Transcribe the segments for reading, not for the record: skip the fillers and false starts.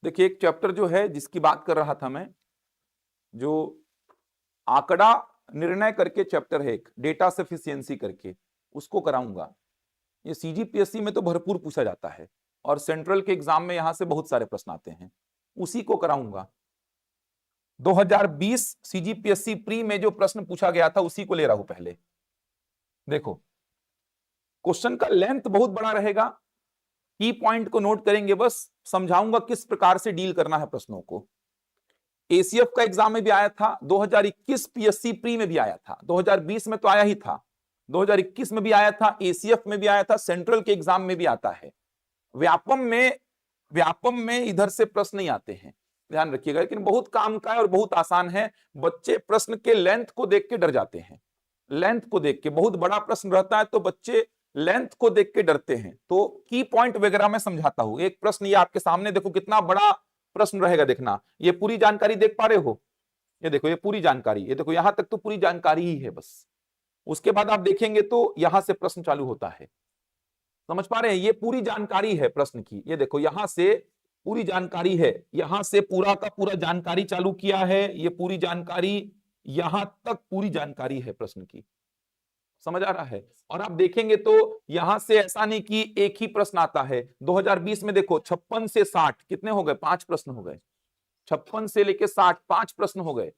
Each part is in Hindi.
देखिए एक चैप्टर जो है जिसकी बात कर रहा था मैं, जो आंकड़ा निर्णय करके चैप्टर है, एक डेटा सफिशिएंसी करके, उसको कराऊंगा। ये सीजीपीएससी में तो भरपूर पूछा जाता है और सेंट्रल के एग्जाम में यहां से बहुत सारे प्रश्न आते हैं, उसी को कराऊंगा। 2020 सीजीपीएससी प्री में जो प्रश्न पूछा गया था उसी को ले रहा हूं। पहले देखो, क्वेश्चन का लेंथ बहुत बड़ा रहेगा, की पॉइंट को नोट करेंगे, बस समझाऊंगा किस प्रकार से डील करना है प्रश्नों को। एसीएफ का एग्जाम में भी आया था, 2021 पीएससी प्री में भी आया था, 2020 में तो आया ही था, 2021 में भी आया था, एसीएफ में भी आया था, सेंट्रल के एग्जाम में भी आता है। व्यापम में इधर से प्रश्न नहीं आते हैं, ध्यान रखिएगा। लेकिन बहुत काम का है और बहुत आसान है। बच्चे प्रश्न के लेंथ को देख के डर जाते हैं, लेंथ को देख के, बहुत बड़ा प्रश्न रहता है तो बच्चे लेंथ को देख के डरते हैं। तो की पॉइंट वगैरह मैं समझाता हूं। एक प्रश्न ये आपके सामने देखो, कितना बड़ा प्रश्न रहेगा, देखना। ये पूरी जानकारी देख पा रहे हो? ये देखो, ये पूरी जानकारी, ये देखो, यहां तक तो पूरी जानकारी ही है बस। उसके बाद आप देखेंगे तो यहां से प्रश्न चालू होता है, समझ पा रहे हैं? ये पूरी जानकारी है प्रश्न की। ये देखो, यहां से पूरी जानकारी है, यहां से पूरा का पूरा जानकारी चालू किया है, ये पूरी जानकारी, यहां तक पूरी जानकारी है प्रश्न की, समझ आ रहा है? और आप देखेंगे तो यहां से ऐसा नहीं कि एक ही प्रश्न आता है। 2020 में देखो 56 से 60 कितने हो गए? 5 प्रश्न हो गए। 56 से लेके 60 5 प्रश्न हो गए।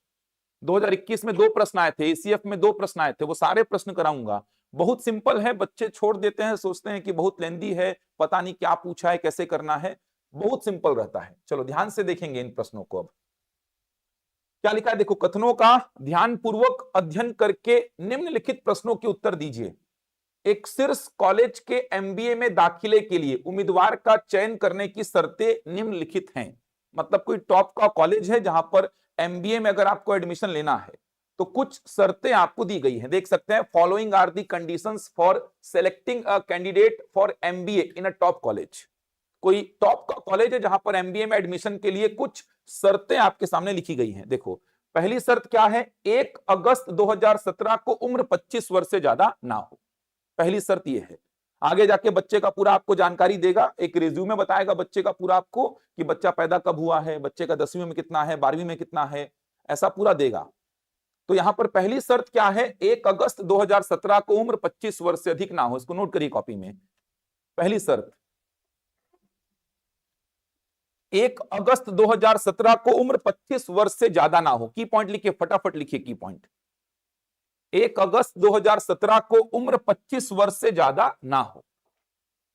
2021 में 2 प्रश्न आए थे, एसीएफ में 2 प्रश्न आए थे, वो सारे प्रश्न कराऊंगा। बहुत सिंपल है, बच्चे छोड़ देते हैं, सोचते हैं कि बहुत लेंदी है, पता नहीं क्या पूछा है, कैसे करना है। बहुत सिंपल रहता है। चलो ध्यान से देखेंगे इन प्रश्नों को। अब क्या लिखा है देखो, कथनों का ध्यानपूर्वक अध्ययन करके निम्नलिखित प्रश्नों के उत्तर दीजिए। एक शीर्ष कॉलेज के एमबीए में दाखिले के लिए उम्मीदवार का चयन करने की शर्तें निम्नलिखित हैं। मतलब कोई टॉप का कॉलेज है जहां पर एमबीए में अगर आपको एडमिशन लेना है तो कुछ शर्तें आपको दी गई हैं, देख सकते हैं। Following are the conditions for selecting a candidate for MBA in a top college. कोई टॉप का कॉलेज है जहां पर एमबीए में एडमिशन के लिए कुछ शर्तें आपके सामने लिखी गई हैं। देखो, पहली शर्त क्या है? 1 अगस्त 2017 को उम्र 25 वर्ष से ज्यादा ना हो। पहली शर्त यह है। आगे जाके बच्चे का पूरा आपको जानकारी देगा, एक रिज्यूमे बताएगा बच्चे का पूरा आपको, कि बच्चा पैदा कब हुआ है, बच्चे का 10वीं में कितना है, 12वीं में कितना है, ऐसा पूरा देगा। तो यहां पर पहली शर्त क्या है? 1 अगस्त 2017 को उम्र 25 वर्ष से अधिक ना हो। इसको नोट करिए कॉपी में। पहली शर्त, 1 अगस्त 2017 को उम्र 25 वर्ष से ज्यादा ना हो। की पॉइंट लिखिए, फटाफट लिखिए की पॉइंट। 1 अगस्त 2017 को उम्र 25 वर्ष से ज्यादा ना हो।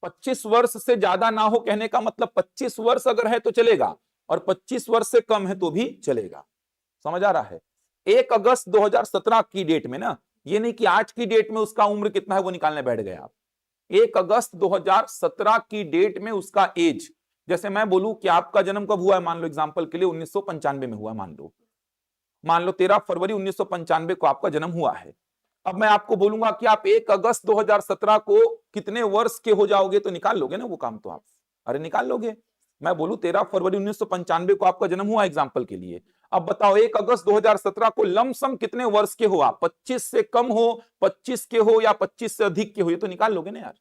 25 वर्ष से ज्यादा ना हो कहने का मतलब 25 वर्ष अगर है तो चलेगा, और 25 वर्ष से कम है तो भी चलेगा। समझ आ रहा है? 1 अगस्त 2017 की डेट में ना, ये नहीं कि आज की डेट में उसका उम्र कितना है वो निकालने बैठ गए आप। 1 अगस्त 2017 की डेट में उसका एज, जैसे मैं बोलूं कि आपका जन्म कब हुआ है, मान लो एग्जांपल के लिए 1995 में हुआ है, मान लो 13 फरवरी 1995 को आपका जन्म हुआ है। अब मैं आपको बोलूंगा कि आप 1 अगस्त 2017 को कितने वर्ष के हो जाओगे, तो निकाल लोगे ना वो काम तो आप, अरे निकाल लोगे। मैं बोलूं 13 फरवरी 1995 को आपका जन्म हुआ एग्जांपल के लिए। अब बताओ 1 अगस्त 2017 को लमसम कितने वर्ष के हो आप? 25 से कम हो, 25 के हो, या 25 से अधिक के हो, ये तो निकाल लोगे ना यार।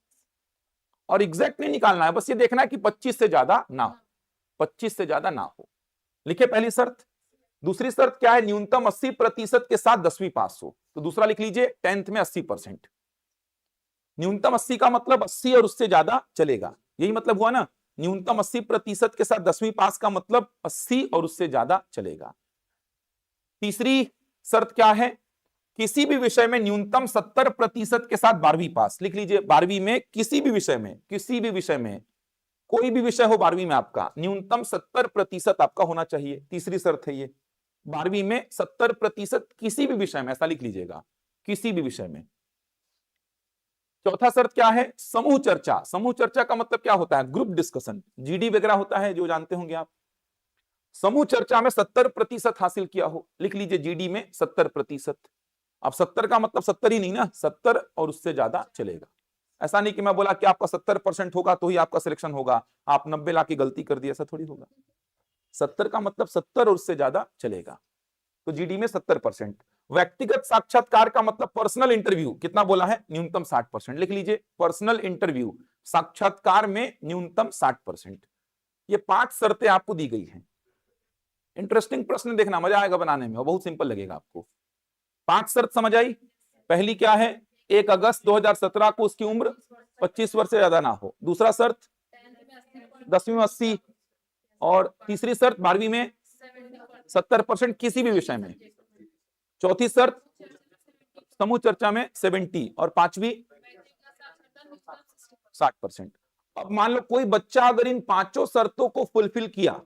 और एग्जैक्ट नहीं निकालना है, बस ये देखना है कि 25 से ज्यादा ना हो, 25 से ज्यादा ना हो। लिखे पहली शर्त। दूसरी शर्त क्या है? न्यूनतम 80% के साथ 10वीं पास हो। तो दूसरा लिख लीजिए, 10th में 80%। न्यूनतम 80 का मतलब 80 और उससे ज्यादा चलेगा, यही मतलब हुआ ना। न्यूनतम 80% के साथ 10वीं पास का मतलब 80 और उससे ज्यादा चलेगा। तीसरी शर्त क्या है? किसी भी विषय में न्यूनतम 70% के साथ 12वीं पास। लिख लीजिए, 12वीं में किसी भी विषय में, किसी भी विषय में, कोई भी विषय हो 12वीं में आपका, न्यूनतम 70% आपका होना चाहिए। तीसरी शर्त है ये, 12वीं में 70% किसी भी विषय में, ऐसा लिख लीजिएगा, किसी भी विषय में। चौथा शर्त क्या है? समूह चर्चा। समूह चर्चा का मतलब क्या होता है? ग्रुप डिस्कशन, जीडी वगैरह होता है जो जानते होंगे आप। समूह चर्चा में 70% हासिल किया हो। लिख लीजिए, जीडी में 70%। अब 70 का मतलब 70 ही नहीं ना, 70 और उससे ज्यादा चलेगा। ऐसा नहीं कि मैं बोला कि आपका 70% होगा तो ही आपका सिलेक्शन होगा, आप 90 ला के गलती कर दिया, ऐसा थोड़ी होगा। 70 का मतलब 70 और उससे ज्यादा चलेगा। तो जीडी में 70%। व्यक्तिगत साक्षात्कार का मतलब पर्सनल इंटरव्यू, कितना बोला है? न्यूनतम 60%। लिख लीजिए, पर्सनल इंटरव्यू, साक्षात्कार में न्यूनतम 60%। ये 5 शर्तें आपको दी गई हैं। इंटरेस्टिंग प्रश्न, देखना मजा आएगा बनाने में और बहुत सिंपल लगेगा आपको। 5 शर्त समझ आई। पहली क्या है? 1 अगस्त 2017 को उसकी उम्र 25 वर्ष से ज्यादा ना हो। दूसरा शर्त 10वीं में 80, और तीसरी शर्त 12वीं में 70% किसी भी विषय में। चौथी शर्त समूह चर्चा में 70, और 5वीं 60%। अब मान लो कोई बच्चा अगर इन 5 शर्तों को फुलफिल किया,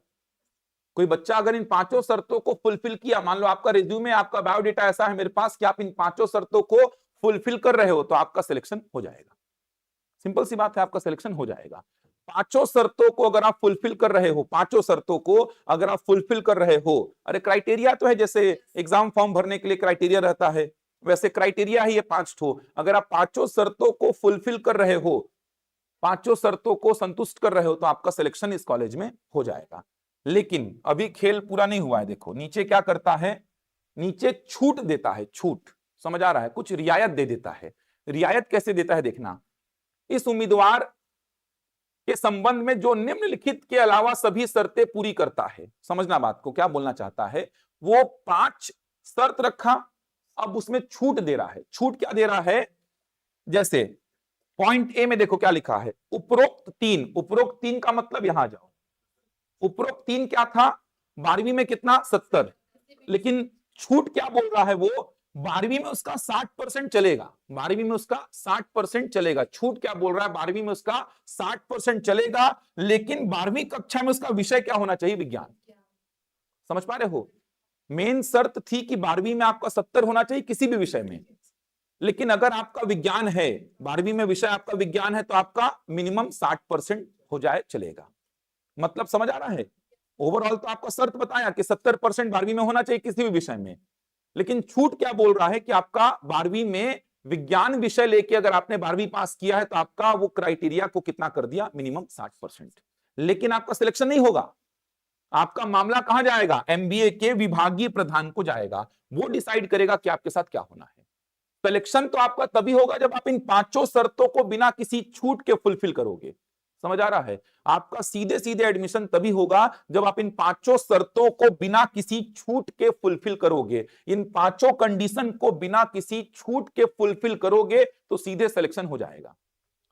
कोई बच्चा अगर इन 5 शर्तों को फुलफिल किया, मान लो आपका रिज्यूमे, आपका बायोडेटा ऐसा है मेरे पास कि आप इन 5 शर्तों को फुलफिल कर रहे हो, तो आपका सिलेक्शन हो जाएगा। सिंपल सी बात है, आपका सिलेक्शन हो जाएगा। 5 शर्तों को अगर आप फुलफिल कर रहे हो, 5 शर्तों को अगर आप फुलफिल कर रहे हो, अरे क्राइटेरिया तो है, जैसे एग्जाम फॉर्म भरने के लिए क्राइटेरिया रहता है, वैसे क्राइटेरिया ही ये 5 ठो। अगर आप 5 शर्तों को फुलफिल कर रहे हो, 5 शर्तों को संतुष्ट कर रहे हो, तो आपका सिलेक्शन इस कॉलेज में हो जाएगा। लेकिन अभी खेल पूरा नहीं हुआ है। देखो नीचे क्या करता है, नीचे छूट देता है, छूट, समझ आ रहा है, कुछ रियायत दे देता है। रियायत कैसे देता है देखना, इस उम्मीदवार के संबंध में जो निम्नलिखित के अलावा सभी शर्तें पूरी करता है। समझना बात को, क्या बोलना चाहता है, वो 5 शर्त रखा, अब उसमें छूट दे रहा है। छूट क्या दे रहा है, जैसे पॉइंट ए में देखो क्या लिखा है, उपरोक्त 3। उपरोक्त 3 का मतलब, यहां जाओ, उपरोक्त 3 क्या था, 12वीं में कितना, 70, लेकिन छूट क्या बोल रहा है, वो 12वीं में उसका 60% चलेगा। 12वीं में उसका 60% चलेगा। छूट क्या बोल रहा है, 12वीं में उसका 60% चलेगा, लेकिन 12वीं कक्षा में उसका विषय क्या होना चाहिए, विज्ञान। समझ पा रहे हो, मेन शर्त थी कि 12वीं में आपका 70 होना चाहिए किसी भी विषय में, लेकिन अगर आपका विज्ञान है, 12वीं में विषय आपका विज्ञान है, तो आपका मिनिमम 60% हो जाए चलेगा। मतलब समझ आ रहा है, ओवरऑल तो आपका शर्त बताया कि 70% 12वीं में होना चाहिए किसी भी विषय में, लेकिन छूट क्या बोल रहा है कि आपका 12वीं में विज्ञान विषय लेके अगर आपने 12वीं पास किया है, तो आपका वो क्राइटेरिया को कितना कर दिया, मिनिमम 60%। लेकिन आपका सिलेक्शन नहीं होगा, आपका मामला कहां जाएगा, एमबीए के विभागीय प्रधान को जाएगा। वो डिसाइड करेगा कि आपके साथ क्या होना है। सिलेक्शन तो आपका तभी होगा जब आप इन 5 शर्तों को बिना किसी छूट के फुलफिल करोगे। समझ आ रहा है, आपका सीधे सीधे एडमिशन तभी होगा जब आप इन 5 शर्तों को बिना किसी छूट के फुलफिल करोगे। इन 5 कंडीशन को बिना किसी छूट के फुलफिल करोगे तो सीधे सिलेक्शन हो जाएगा।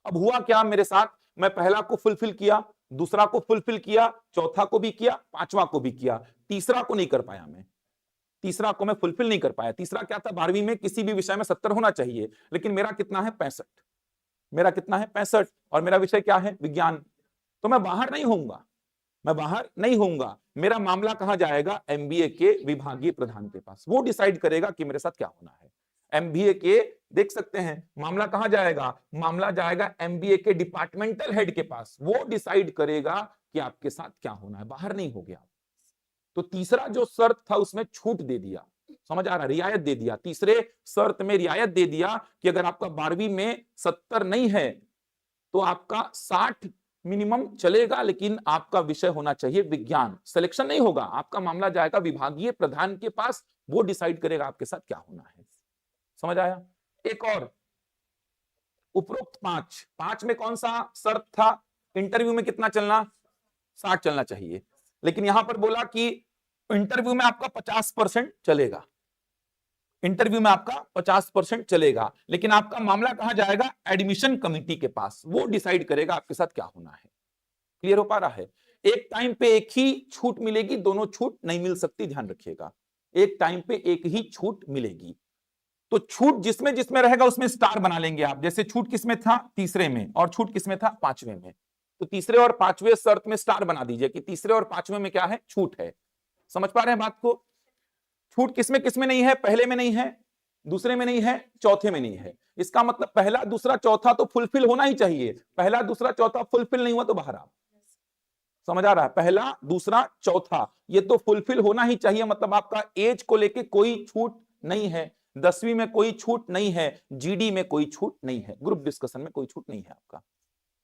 अब हुआ क्या मेरे साथ, मैं पहला को फुलफिल किया, दूसरा को फुलफिल किया, चौथा को भी किया, 5वां को भी किया, तीसरा को नहीं कर पाया मैं। तीसरा को मैं फुलफिल नहीं कर पाया। तीसरा क्या था, 12वीं में किसी भी विषय में 70 होना चाहिए, लेकिन मेरा कितना है, 65। मेरा कितना है, 65, और मेरा विषय क्या है, विज्ञान। तो मैं बाहर नहीं होऊंगा, मैं बाहर नहीं होऊंगा। मेरा मामला कहां जाएगा, एमबीए के विभागीय प्रधान के पास। वो डिसाइड करेगा कि मेरे साथ क्या होना है। एमबीए के, देख सकते हैं, मामला कहां जाएगा, मामला जाएगा एमबीए के डिपार्टमेंटल हेड के पास। वो डिसाइड करेगा कि आपके साथ क्या होना है, बाहर नहीं हो गया। तो तीसरा जो शर्त था उसमें छूट दे दिया, समझ आ रहा है, रियायत दे दिया। तीसरे शर्त में रियायत दे दिया कि अगर आपका 12वीं में 70 नहीं है तो आपका 60 मिनिमम चलेगा, लेकिन आपका विषय होना चाहिए विज्ञान। सिलेक्शन नहीं होगा, आपका मामला जाएगा विभागीय प्रधान के पास, वो डिसाइड करेगा आपके साथ क्या होना है। समझ आया। एक और, उपरोक्त 5 में कौन सा शर्त था, इंटरव्यू में कितना चलना, 60 चलना चाहिए, लेकिन यहां पर बोला कि इंटरव्यू में आपका 50% चलेगा। इंटरव्यू में आपका 50% चलेगा, लेकिन आपका मामला कहां जाएगा, एडमिशन कमेटी के पास। वो डिसाइड करेगा आपके साथ क्या होना है। क्लियर हो पा रहा है। एक टाइम पे एक ही छूट मिलेगी, दोनों छूट नहीं मिल सकती, ध्यान रखिएगा। एक टाइम पे एक ही छूट मिलेगी, तो छूट जिसमें जिसमें रहेगा उसमें स्टार बना लेंगे आप। जैसे छूट किसमें था, तीसरे में, और छूट किसमें था, 5वें में। तो तीसरे और 5वें शर्त में स्टार बना दीजिए कि तीसरे और 5वें में क्या है, छूट है। समझ पा रहे हैं बात को। छूट किसमें किसमें नहीं है, पहले में नहीं है, दूसरे में नहीं है, चौथे में नहीं है। इसका मतलब पहला दूसरा चौथा तो फुलफिल होना ही चाहिए। पहला दूसरा चौथा फुलफिल नहीं हुआ तो बाहर आप। समझ आ रहा है, पहला दूसरा चौथा ये तो फुलफिल होना ही चाहिए। मतलब आपका एज को लेके कोई छूट नहीं है, 10वीं में कोई छूट नहीं है, जीडी में कोई छूट नहीं है, ग्रुप डिस्कशन में कोई छूट नहीं है आपका।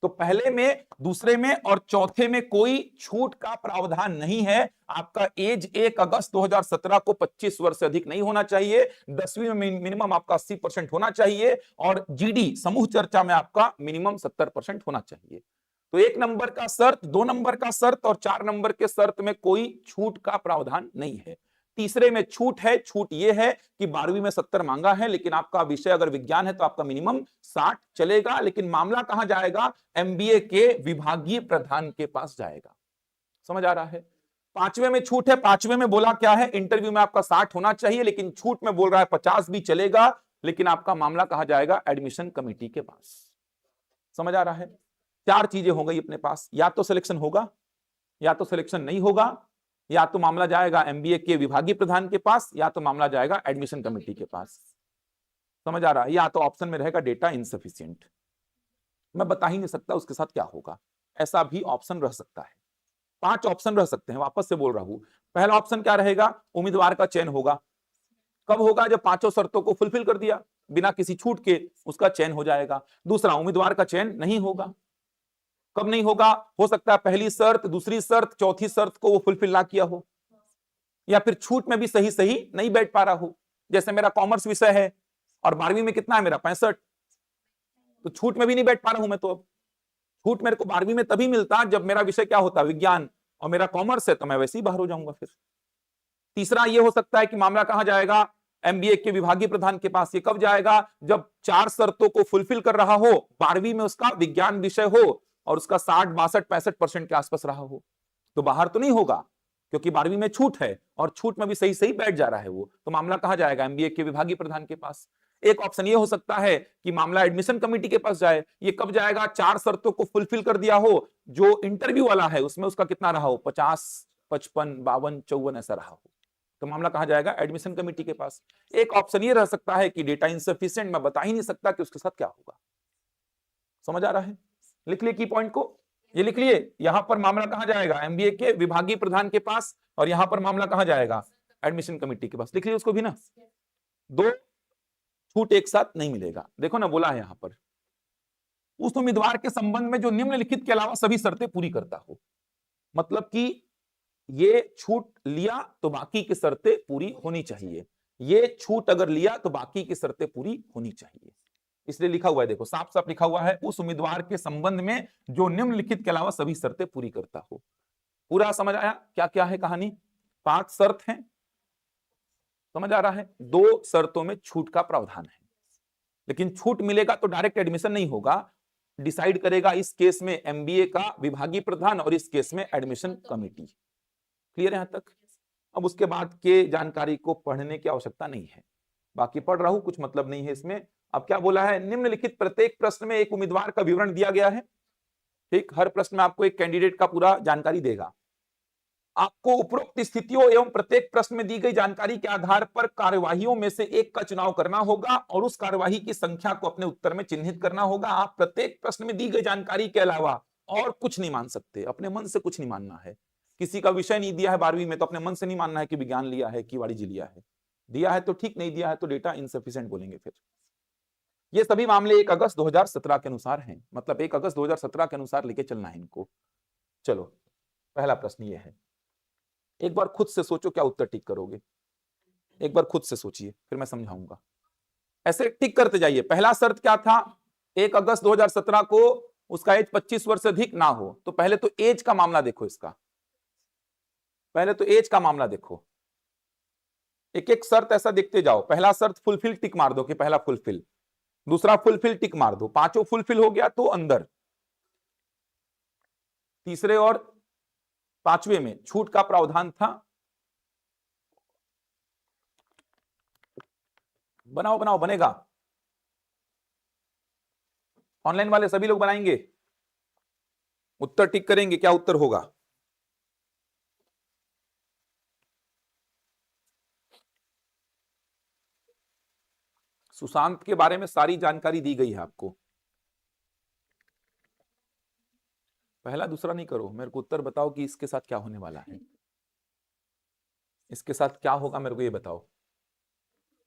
तो पहले में, दूसरे में और चौथे में कोई छूट का प्रावधान नहीं है। आपका एज 1 अगस्त 2017 को 25 वर्ष से अधिक नहीं होना चाहिए, 10वीं में मिनिमम आपका 80% होना चाहिए, और जीडी समूह चर्चा में आपका मिनिमम 70% होना चाहिए। तो 1 नंबर का शर्त, 2 नंबर का शर्त और 4 नंबर के शर्त में कोई छूट का प्रावधान नहीं है। तीसरे में छूट है। छूट यह है कि 12वीं में 70 मांगा है, लेकिन आपका विषय अगर विज्ञान है तो आपका मिनिमम 60 चलेगा। लेकिन मामला कहां जाएगा? एमबीए के विभागीय प्रधान के पास जाएगा। समझ आ रहा है? 5वें में छूट है। 5वें में बोला क्या है? इंटरव्यू में आपका 60 होना चाहिए, लेकिन छूट में बोल रहा है 50 भी चलेगा। लेकिन आपका मामला कहां जाएगा? एडमिशन कमेटी के पास। समझ आ रहा है? 4 चीजें हो गई अपने पास, या तो सिलेक्शन होगा, या तो सिलेक्शन नहीं होगा, या तो मामला जाएगा एमबीए के विभागीय प्रधान के पास, या तो मामला जाएगा एडमिशन कमेटी के पास। समझ आ रहा है? या तो ऑप्शन में रहेगा डेटा इनसफिशिएंट। मैं बता ही नहीं सकता उसके साथ क्या होगा, ऐसा भी ऑप्शन रह सकता है। 5 ऑप्शन रह सकते हैं, वापस से बोल रहा हूं। पहला ऑप्शन क्या रहेगा? उम्मीदवार का चयन होगा। कब होगा? जब 5 शर्तों को फुलफिल कर दिया बिना किसी छूट के, उसका चयन हो जाएगा। दूसरा, उम्मीदवार का चयन नहीं होगा। कब नहीं होगा? हो सकता है पहली शर्त, दूसरी शर्त, चौथी शर्त को वो फुलफिल ना किया हो, या फिर छूट में भी सही सही नहीं बैठ पा रहा हो। जैसे मेरा कॉमर्स विषय है और 12वीं में कितना है मेरा? 65, तो छूट में भी नहीं बैठ पा रहा हूं मैं। तो अब छूट मेरे को 12वीं में तभी मिलता जब मेरा विषय क्या होता? विज्ञान, और मेरा कॉमर्स है तो मैं वैसे ही बाहर हो जाऊंगा फिर। तीसरा ये हो सकता है कि मामला कहां जाएगा? एमबीए के विभागीय प्रधान के पास। ये कब जाएगा? जब 4 शर्तों को फुलफिल कर रहा हो, 12वीं में उसका विज्ञान विषय हो और उसका 60, 62, 65% के आसपास रहा हो। तो बाहर तो नहीं होगा, क्योंकि 12वीं में छूट है और छूट में भी सही सही बैठ जा रहा है वो। तो मामला कहां जाएगा? एमबीए के विभागीय प्रधान के पास। एक ऑप्शन ये हो सकता है कि मामला एडमिशन कमेटी के पास जाए। ये कब जाएगा? 4 शर्तों को फुलफिल कर दिया हो, जो इंटरव्यू वाला है उसमें उसका कितना रहा हो? 50, 55, 52, 54 ऐसा रहा हो। तो मामला कहां जाएगा? एडमिशन कमेटी के पास। एक ऑप्शन ये रह सकता है कि डेटा इनसफिशिएंट, मैं बता ही नहीं सकता कि उसके साथ क्या होगा। समझ आ रहा है? लिख लिए की पॉइंट को, ये लिख लिए। यहां पर मामला कहां जाएगा? एमबीए के विभागीय प्रधान के पास, और यहां पर मामला कहां जाएगा? एडमिशन कमेटी के पास। लिख लिए उसको भी ना। 2 छूट एक साथ नहीं मिलेगा। देखो ना, बोला है यहां पर उस उम्मीदवार के संबंध में जो निम्नलिखित के अलावा सभी शर्तें पूरी करता हो। मतलब कि ये छूट लिया तो बाकी की शर्तें पूरी होनी चाहिए, ये छूट अगर लिया तो बाकी की शर्तें पूरी होनी चाहिए। इसलिए लिखा हुआ है, देखो साफ साफ लिखा हुआ है, उस उम्मीदवार के संबंध में जो निम्नलिखित के अलावा सभी शर्तें पूरी करता हो। पूरा समझ आया क्या क्या है कहानी? 5 शर्त हैं, समझ आ रहा है? 2 शर्तों में छूट का प्रावधान है, लेकिन छूट मिलेगा तो डायरेक्ट एडमिशन नहीं होगा। डिसाइड करेगा इस केस में एमबीए का विभागीय प्रधान और इस केस में एडमिशन कमेटी। क्लियर है यहां तक? अब उसके बाद के जानकारी को पढ़ने की आवश्यकता नहीं है, बाकी पढ़ रहा हूं, कुछ मतलब नहीं है इसमें। अब क्या बोला है? निम्नलिखित प्रत्येक प्रश्न में एक उम्मीदवार का विवरण दिया गया है। ठीक, हर प्रश्न में आपको एक कैंडिडेट का पूरा जानकारी देगा। आपको उपरोक्त स्थितियों एवं प्रत्येक प्रश्न में दी गई जानकारी के आधार पर कार्यवाहियों में से एक का चुनाव करना होगा और उस कार्यवाही की संख्या को अपने उत्तर में चिन्हित करना होगा। आप प्रत्येक प्रश्न में दी गई जानकारी के अलावा और कुछ नहीं मान सकते, अपने मन से कुछ नहीं मानना है। किसी का विषय नहीं दिया है 12वीं में तो अपने मन से नहीं मानना है कि विज्ञान लिया है कि वाणिज्य लिया है। दिया है तो ठीक, नहीं दिया है तो डेटा इनसफिशिएंट बोलेंगे फिर। ये सभी मामले 1 अगस्त 2017 के अनुसार हैं, मतलब 1 अगस्त 2017 के अनुसार लेके चलना है इनको। चलो, पहला प्रश्न ये है, एक बार खुद से सोचो क्या उत्तर टिक करोगे। एक बार खुद से सोचिए, फिर मैं समझाऊंगा। ऐसे टिक करते जाइए। पहला शर्त क्या था? 1 अगस्त 2017 को उसका एज 25 वर्ष से अधिक ना हो। तो पहले तो एज का मामला देखो, इसका पहले तो एज का मामला देखो। एक एक शर्त ऐसा देखते जाओ। पहला शर्त फुलफिल, टिक मार दो कि पहला फुलफिल। दूसरा फुलफिल, टिक मार दो। 5 फुलफिल हो गया तो अंदर। तीसरे और 5वें में छूट का प्रावधान था। बनाओ बनाओ, बनेगा। ऑनलाइन वाले सभी लोग बनाएंगे, उत्तर टिक करेंगे, क्या उत्तर होगा? सुशांत के बारे में सारी जानकारी दी गई है आपको। पहला दूसरा नहीं करो, मेरे को उत्तर बताओ कि इसके साथ क्या होने वाला है। इसके साथ क्या होगा मेरे को ये बताओ।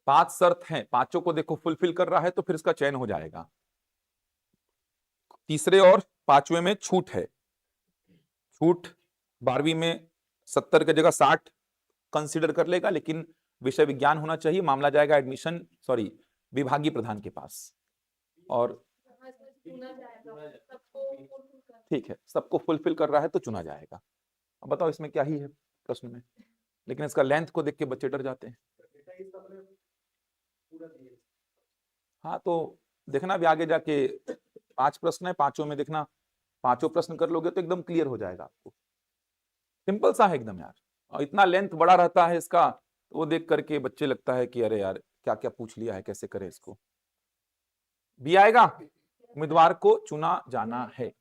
5 शर्त हैं, 5 को देखो फुलफिल कर रहा है तो फिर इसका चयन हो जाएगा। तीसरे और 5वें में छूट है। छूट 12वीं में 70 की जगह 60 कंसीडर कर लेगा, लेकिन विषय विज्ञान होना चाहिए। मामला जाएगा एडमिशन विभागीय प्रधान के पास। और ठीक है, सबको फुलफिल कर रहा है तो चुना जाएगा। अब बताओ इसमें क्या ही है प्रश्न में, लेकिन इसका लेंथ को देख के बच्चे डर जाते हैं। हाँ तो देखना अभी आगे जाके 5 प्रश्न है, 5 में देखना 5 प्रश्न कर लोगे तो एकदम क्लियर हो जाएगा आपको। सिंपल सा है एकदम यार, और इतना लेंथ बड़ा रहता है इसका, तो वो देख करके बच्चे लगता है कि अरे यार क्या क्या पूछ लिया है, कैसे करें इसको। भी आएगा, उम्मीदवार को चुना जाना है,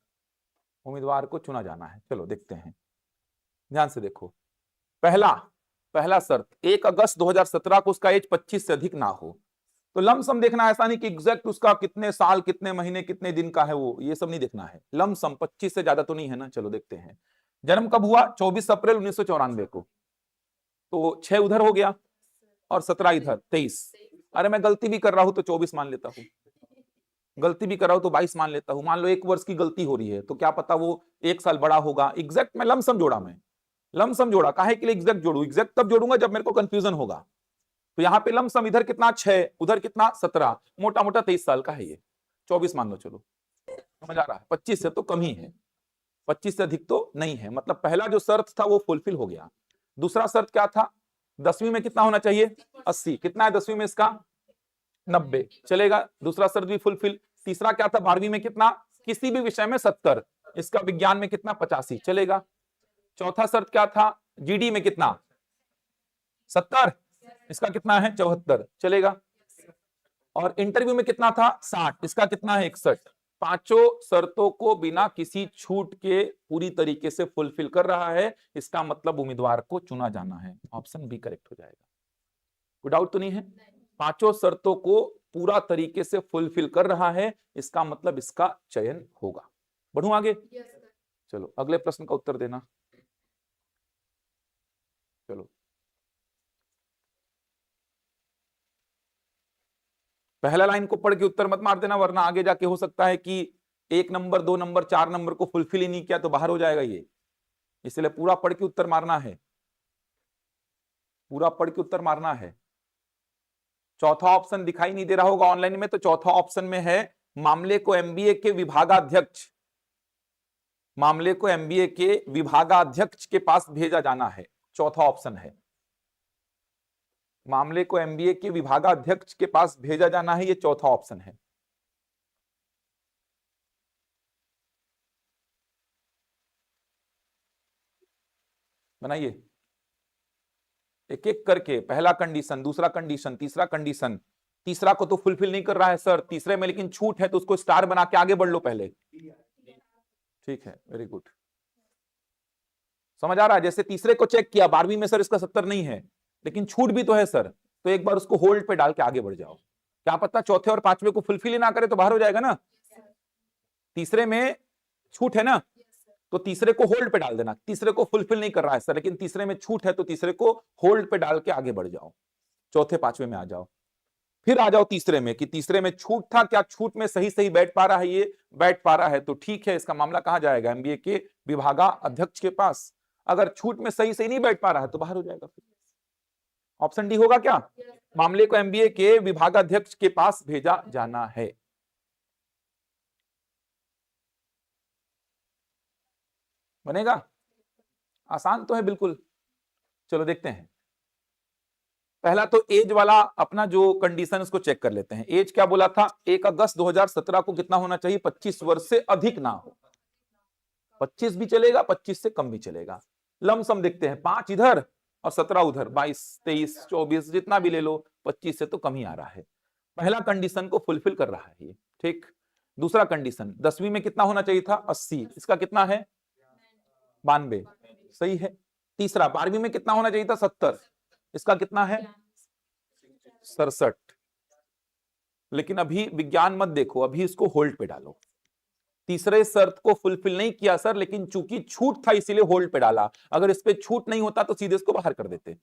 उम्मीदवार को चुना जाना है। चलो देखते हैं, ध्यान से देखो। पहला शर्त, 1 अगस्त 2017 को उसका एज 25 से अधिक ना हो। तो लमसम देखना, ऐसा नहीं कि एग्जैक्ट उसका कितने साल, कितने महीने, कितने दिन का है वो, ये सब नहीं देखना है। लमसम 25 से ज्यादा तो नहीं है ना। चलो देखते हैं, जन्म कब हुआ? 24 अप्रैल 1994 को, तो 6 उधर हो गया और 17 इधर, 23। अरे मैं गलती भी कर रहा हूं तो 24 मान लेता हूं, गलती भी कर रहा हूं तो 22 मान लेता हूं। मान लो 1 वर्ष की गलती हो रही है तो क्या पता वो 1 साल बड़ा होगा। एग्जैक्ट मैं लमसम जोड़ा, मैं लमसम जोड़ा। काहे के लिए एग्जैक्ट जोड़ू? एग्जैक्ट तब जोड़ूंगा जब मेरे को कंफ्यूजन होगा। तो यहाँ पे लमसम इधर कितना 6, उधर कितना 17, मोटा मोटा 23 साल का है ये। 24 मान लो, चलो समझ आ रहा है। 25 से तो कम ही है, 25 से अधिक तो नहीं है। मतलब पहला जो शर्त था वो फुलफिल हो गया। दूसरा शर्त क्या था? 10वीं में कितना होना चाहिए? 80। कितना है 10वीं में इसका? 90, चलेगा, दूसरा शर्त भी फुलफिल। तीसरा क्या था? 12वीं में कितना? किसी भी विषय में 70, इसका विज्ञान में कितना? 85, चलेगा। चौथा शर्त क्या था? जीडी में कितना? 70, इसका कितना है? 74, चलेगा। और इंटरव्यू में कितना था? 60, इसका कितना है? 61। पांचों शर्तों को बिना किसी छूट के पूरी तरीके से फुलफिल कर रहा है, इसका मतलब उम्मीदवार को चुना जाना है। ऑप्शन बी करेक्ट हो जाएगा। कोई डाउट तो नहीं है? पांचों शर्तों को पूरा तरीके से फुलफिल कर रहा है, इसका मतलब इसका चयन होगा। बढ़ूं आगे? चलो अगले प्रश्न का उत्तर देना। चलो पहला लाइन को पढ़ के उत्तर मत मार देना, वरना आगे जाके हो सकता है कि 1 नंबर, 2 नंबर, 4 नंबर को फुलफिल ही नहीं किया तो बाहर हो जाएगा ये। इसलिए पूरा पढ़ के उत्तर मारना है, पूरा पढ़ के उत्तर मारना है। चौथा ऑप्शन दिखाई नहीं दे रहा होगा ऑनलाइन में, तो चौथा ऑप्शन में है मामले को एमबीए के विभागाध्यक्ष, मामले को एमबीए के विभागाध्यक्ष के पास भेजा जाना है। चौथा ऑप्शन है मामले को एमबीए के विभागाध्यक्ष के पास भेजा जाना है, ये चौथा ऑप्शन है। बनाइए एक एक करके, पहला कंडीशन, दूसरा कंडीशन, तीसरा कंडीशन। तीसरा को तो फुलफिल नहीं कर रहा है सर, तीसरे में लेकिन छूट है तो उसको स्टार बना के आगे बढ़ लो पहले। ठीक है, वेरी गुड, समझ आ रहा है। जैसे तीसरे को चेक किया 12वीं में, सर इसका 70 नहीं है लेकिन छूट भी तो है सर, तो एक बार उसको होल्ड पे डाल के आगे बढ़ जाओ। क्या पता चौथे और 5वें को फुलफिल ही ना करे तो बाहर हो जाएगा ना। तीसरे में छूट है ना, तो तीसरे को होल्ड पे डाल देना। तीसरे को फुलफिल नहीं कर रहा है सर, लेकिन तीसरे में छूट है तो तीसरे को होल्ड पे डाल के आगे बढ़ जाओ, चौथे 5वें में आ जाओ। फिर आ जाओ तीसरे में कि तीसरे में छूट था, क्या छूट में सही सही बैठ पा रहा है? ये बैठ पा रहा है तो ठीक है, इसका मामला कहां जाएगा? एमबीए के विभागाध्यक्ष के पास। अगर छूट में सही सही नहीं बैठ पा रहा है तो बाहर हो जाएगा। फिर ऑप्शन डी होगा क्या? मामले को एमबीए के विभागाध्यक्ष के पास भेजा जाना है। बनेगा? आसान तो है बिल्कुल। चलो देखते हैं। पहला तो एज वाला अपना जो कंडीशन उसको चेक कर लेते हैं। एज क्या बोला था? 1 अगस्त 2017 को कितना होना चाहिए? 25 वर्ष से अधिक ना हो। 25 भी चलेगा, 25 से कम भी चलेगा। लमसम देखते हैं, 5 इधर और 17 उधर, 22, 23, 24 जितना भी ले लो, 25 से तो कम ही आ रहा है। पहला कंडीशन को फुलफिल कर रहा है ये, ठीक। दूसरा कंडीशन, 10वीं में कितना होना चाहिए था? 80, इसका कितना है? 92, सही है। तीसरा, 12वीं में कितना होना चाहिए था? 70, इसका कितना है? 67। लेकिन अभी विज्ञान मत देखो, अभी इसको होल्ड पे डालो। तीसरे शर्त को फुलफिल नहीं किया सर, लेकिन चूंकि छूट था इसीलिए होल्ड पे डाला। अगर इस पे छूट नहीं होता तो सीधे इसको बाहर कर देते।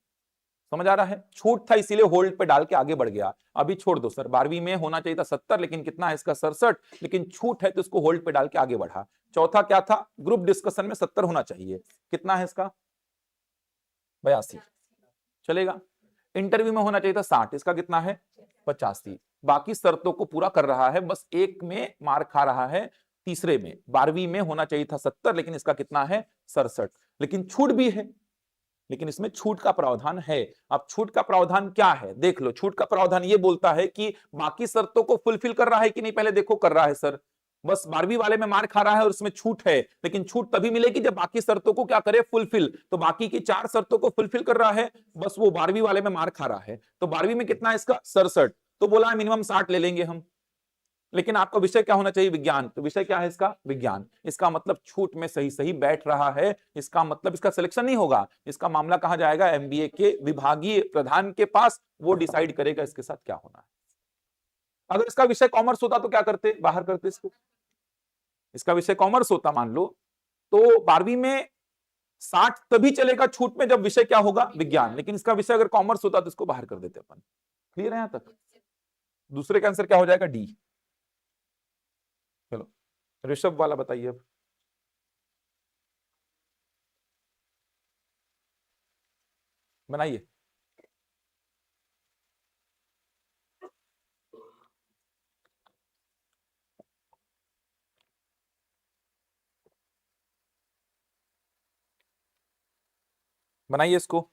समझ आ रहा है? छूट था इसीलिए होल्ड पे डाल के आगे बढ़ गया। अभी छोड़ दो सर, 12वीं में होना चाहिए था 70, लेकिन कितना है इसका? 67, लेकिन छूट है तो इसको होल्ड पे डाल के आगे बढ़ा। चौथा क्या था? ग्रुप डिस्कशन में 70 होना चाहिए, कितना है इसका? 82, चलेगा। इंटरव्यू में होना चाहिए था 60, इसका कितना है? 85। बाकी शर्तों को पूरा कर रहा है, बस एक में मार खा रहा है, तीसरे में, 12वीं में होना चाहिए था 70, लेकिन इसका कितना है 67। लेकिन छूट भी है, लेकिन इसमें छूट का प्रावधान है। अब छूट का प्रावधान क्या है देख लो। छूट का प्रावधान ये बोलता है कि बाकी शर्तों को फुलफिल कर रहा है कि नहीं, पहले देखो कर रहा है सर। बस 12वीं वाले में मार खा रहा है और उसमें छूट है, लेकिन छूट तभी मिलेगी जब बाकी शर्तों को क्या करे, फुलफिल। तो बाकी की 4 शर्तों को फुलफिल कर रहा है, बस वो 12वीं वाले में मार खा रहा है। तो 12वीं में कितना है इसका 67, तो बोला है मिनिमम 60 ले लेंगे हम। लेकिन आपका विषय क्या होना चाहिए, विज्ञान। तो विषय क्या है इसका, विज्ञान। इसका मतलब छूट में सही सही बैठ रहा है, इसका मतलब इसका सिलेक्शन नहीं होगा, इसका मामला कहां जाएगा, एमबीए के विभागीय प्रधान के पास, वो डिसाइड करेगा इसके साथ क्या होना है। अगर इसका विषय कॉमर्स होता तो क्या करते, बाहर करते इसको। इसका विषय कॉमर्स होता मान लो, तो 12वीं में 60 तभी चलेगा छूट में जब विषय क्या होगा, विज्ञान। लेकिन इसका विषय अगर कॉमर्स होता तो इसको बाहर कर देते अपन। क्लियर है यहां तक। दूसरे का आंसर क्या हो जाएगा, डी। चलो ऋषभ वाला बताइए अब। बनाइए। बनाइए इसको।